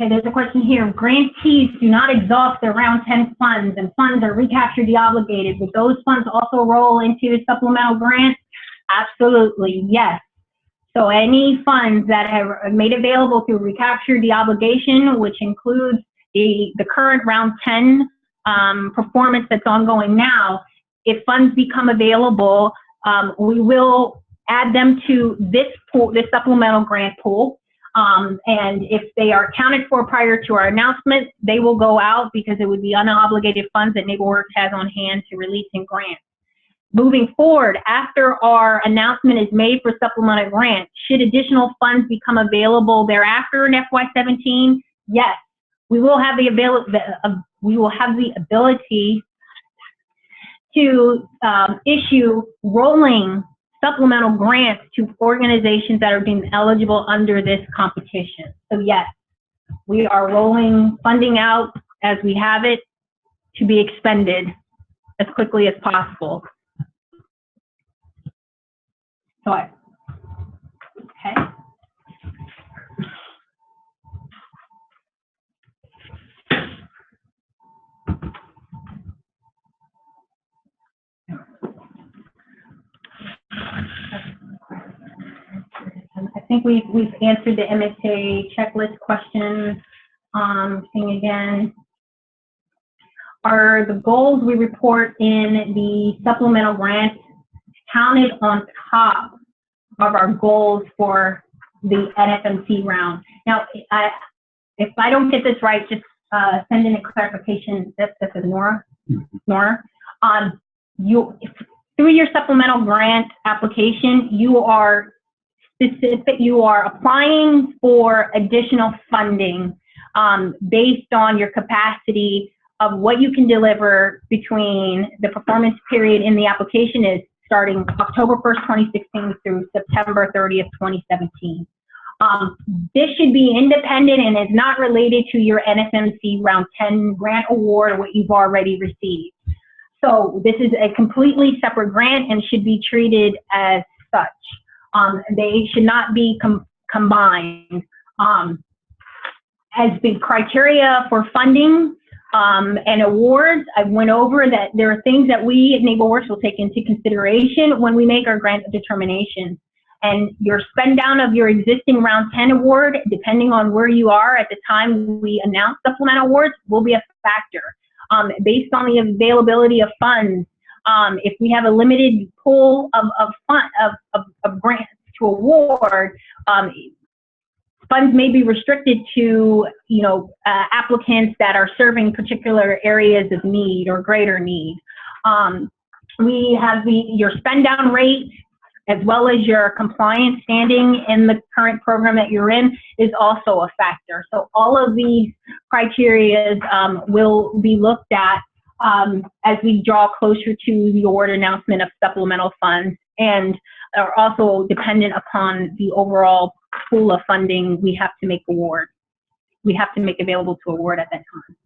Okay, there's a question here. Grantees do not exhaust their round 10 funds, and funds are recaptured deobligated. Would those funds also roll into supplemental grants? Absolutely, yes. So any funds that are made available through recapture deobligation, which includes the current round 10 performance that's ongoing now, if funds become available, we will add them to this pool, this supplemental grant pool. And if they are accounted for prior to our announcement, they will go out because it would be unobligated funds that NeighborWorks has on hand to release in grants. Moving forward, after our announcement is made for supplemental grants, should additional funds become available thereafter in FY17? Yes, we will have the ability to issue rolling supplemental grants to organizations that are deemed eligible under this competition. So yes, we are rolling funding out as we have it to be expended as quickly as possible. So, okay. I think we've answered the MSA checklist question. Seeing again, are the goals we report in the supplemental grant counted on top of our goals for the NFMC round? Now, if I don't get this right, just send in a clarification. This is Nora. Nora, through your supplemental grant application, you are applying for additional funding based on your capacity of what you can deliver between the performance period in the application is starting October 1st, 2016 through September 30th, 2017. This should be independent and is not related to your NFMC Round 10 grant award or what you've already received. So this is a completely separate grant and should be treated as such. They should not be combined. As the criteria for funding and awards, I went over that there are things that we at NeighborWorks will take into consideration when we make our grant determination. And your spend down of your existing Round 10 award, depending on where you are at the time we announce supplemental awards, will be a factor. Based on the availability of funds, if we have a limited pool of grants to award, funds may be restricted to, applicants that are serving particular areas of need or greater need. We have your spend down rate as well as your compliance standing in the current program that you're in is also a factor. So all of these criteria will be looked at as we draw closer to the award announcement of supplemental funds, and are also dependent upon the overall pool of funding we have to make available to award at that time.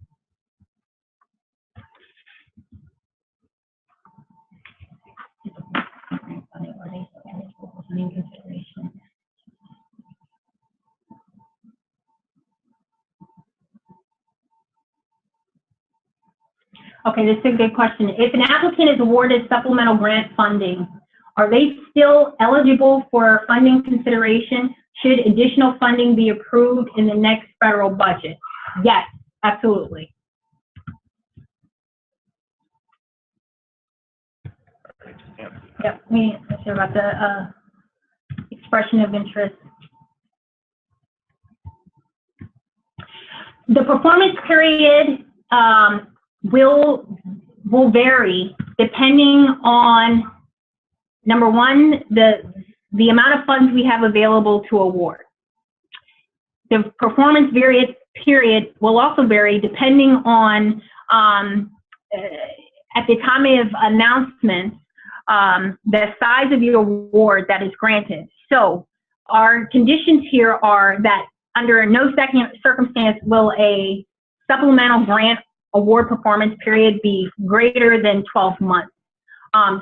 Okay, this is a good question. If an applicant is awarded supplemental grant funding, are they still eligible for funding consideration? Should additional funding be approved in the next federal budget? Yes, absolutely. Yep, me sure about the expression of interest. The performance period will vary depending on, number one, the amount of funds we have available to award. The performance period will also vary depending on, at the time of announcement, the size of your award that is granted. So our conditions here are that under no circumstance will a supplemental grant award performance period be greater than 12 months.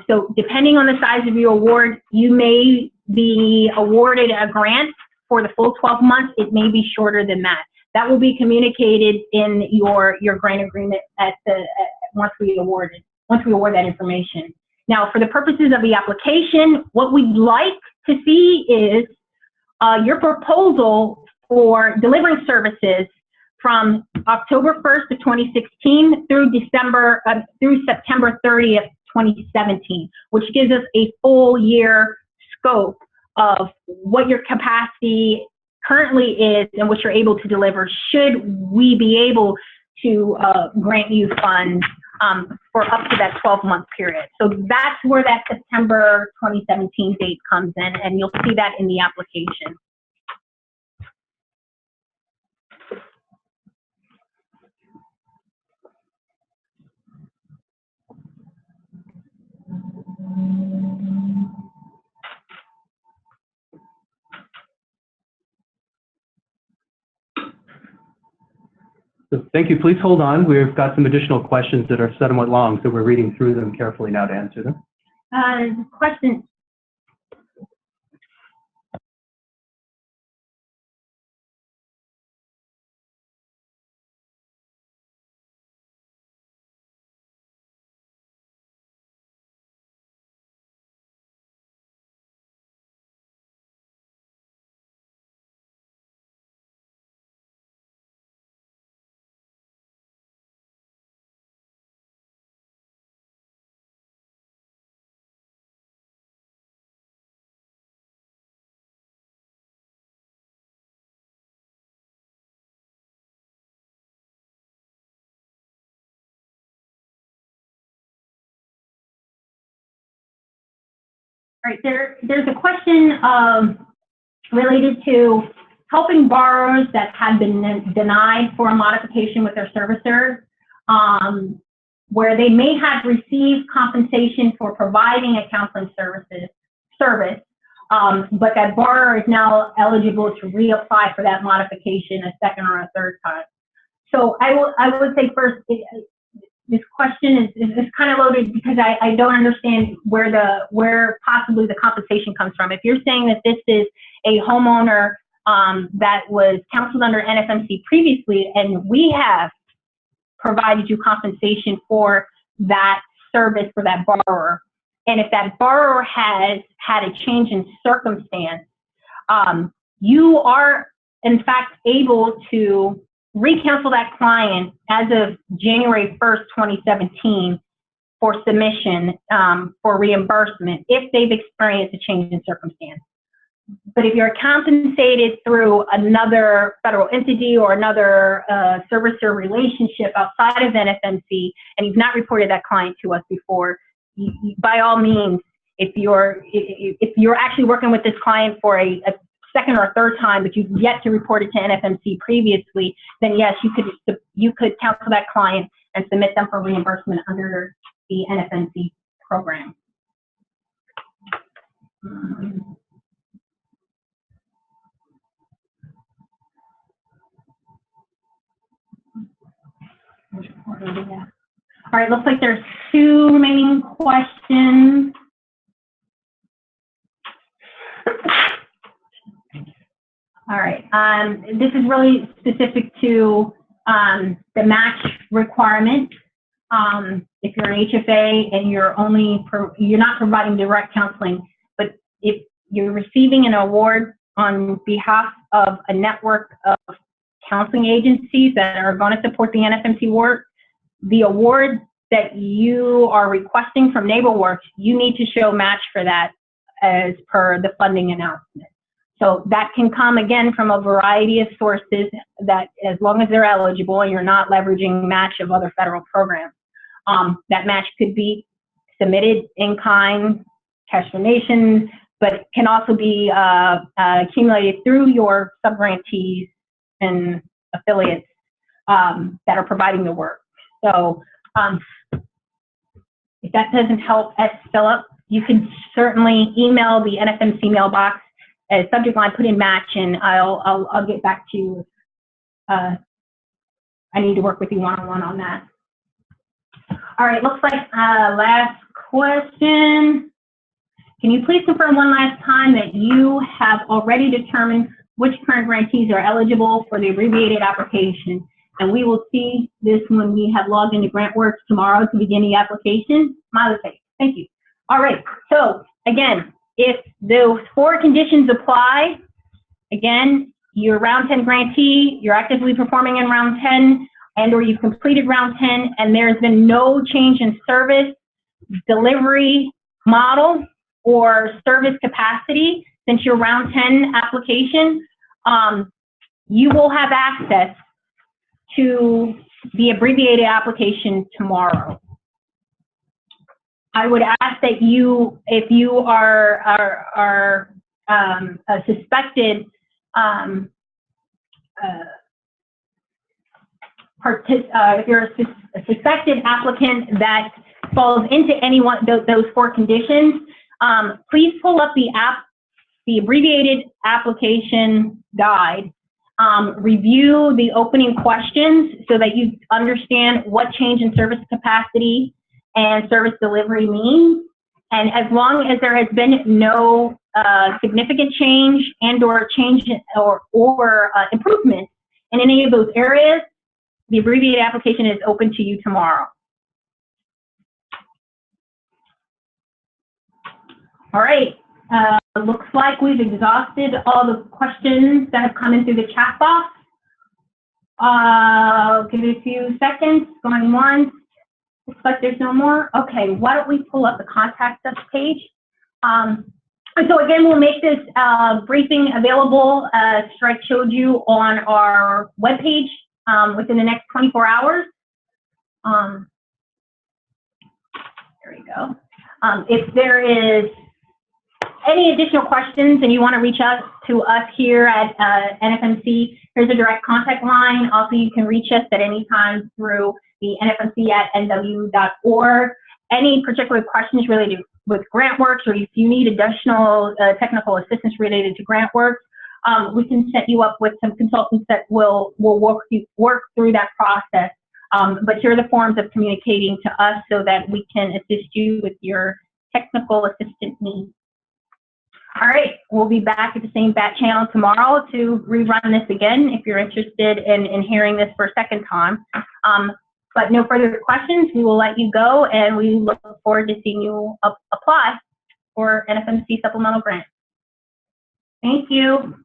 So depending on the size of your award, you may be awarded a grant for the full 12 months. It may be shorter than that. That will be communicated in your grant agreement once we award that information. Now, for the purposes of the application, what we'd like to see is your proposal for delivering services from October 1st of 2016 through September 30th, 2017, which gives us a full year scope of what your capacity currently is and what you're able to deliver, should we be able to grant you funds for up to that 12-month period. So that's where that September 2017 date comes in, and you'll see that in the application. So thank you. Please hold on. We've got some additional questions that are somewhat long, so we're reading through them carefully now to answer them. Question. All right, there's a question related to helping borrowers that have been denied for a modification with their servicer, where they may have received compensation for providing a counseling service, but that borrower is now eligible to reapply for that modification a second or a third time. So I would say first, this question is kind of loaded because I don't understand where possibly the compensation comes from. If you're saying that this is a homeowner that was counseled under NFMC previously, and we have provided you compensation for that service for that borrower, and if that borrower has had a change in circumstance, you are in fact able to recounsel that client as of January 1st, 2017 for submission for reimbursement if they've experienced a change in circumstance. But if you're compensated through another federal entity or another servicer relationship outside of NFMC and you've not reported that client to us before, by all means, if you're actually working with this client for a second or third time, but you've yet to report it to NFMC previously, then yes, you could counsel that client and submit them for reimbursement under the NFMC program. All right, looks like there's 2 remaining questions. All right, this is really specific to the match requirement. If you're an HFA and you're not providing direct counseling, but if you're receiving an award on behalf of a network of counseling agencies that are going to support the NFMC work, the award that you are requesting from NeighborWorks, you need to show match for that as per the funding announcement. So that can come again from a variety of sources that as long as they're eligible and you're not leveraging match of other federal programs. That match could be submitted in kind, cash donations, but can also be accumulated through your subgrantees and affiliates that are providing the work. So if that doesn't help Philip, you can certainly email the NFMC mailbox as subject line, put in match, and I'll get back to you. I need to work with you one-on-one on that. All right, looks like last question. Can you please confirm one last time that you have already determined which current grantees are eligible for the abbreviated application? And we will see this when we have logged into GrantWorks tomorrow to begin the application. Smiley face. Thank you. All right, so again, if those 4 conditions apply, again, you're round 10 grantee, you're actively performing in round 10, and or you've completed round 10, and there's been no change in service, delivery model, or service capacity since your round 10 application, you will have access to the abbreviated application tomorrow. I would ask that you, if you are a suspected if you're a suspected applicant that falls into any one of those 4 conditions, please pull up the abbreviated application guide. Review the opening questions so that you understand what change in service capacity and service delivery means. And as long as there has been no significant change and or change or improvement in any of those areas, the abbreviated application is open to you tomorrow. All right, looks like we've exhausted all the questions that have come in through the chat box. I'll give it a few seconds, going once. Looks like there's no more. Okay, why don't we pull up the contact us page? So again, we'll make this briefing available, as Strike showed you, on our webpage within the next 24 hours. There we go. If there is any additional questions and you want to reach out to us here at NFMC, here's a direct contact line. Also, you can reach us at any time through the nfmc@nw.org. Any particular questions related with GrantWorks, or if you need additional technical assistance related to GrantWorks, we can set you up with some consultants that will work through that process. But here are the forms of communicating to us so that we can assist you with your technical assistant needs. All right, we'll be back at the same bat channel tomorrow to rerun this again if you're interested in hearing this for a second time. But no further questions, we will let you go, and we look forward to seeing you apply for NFMC supplemental grant. Thank you.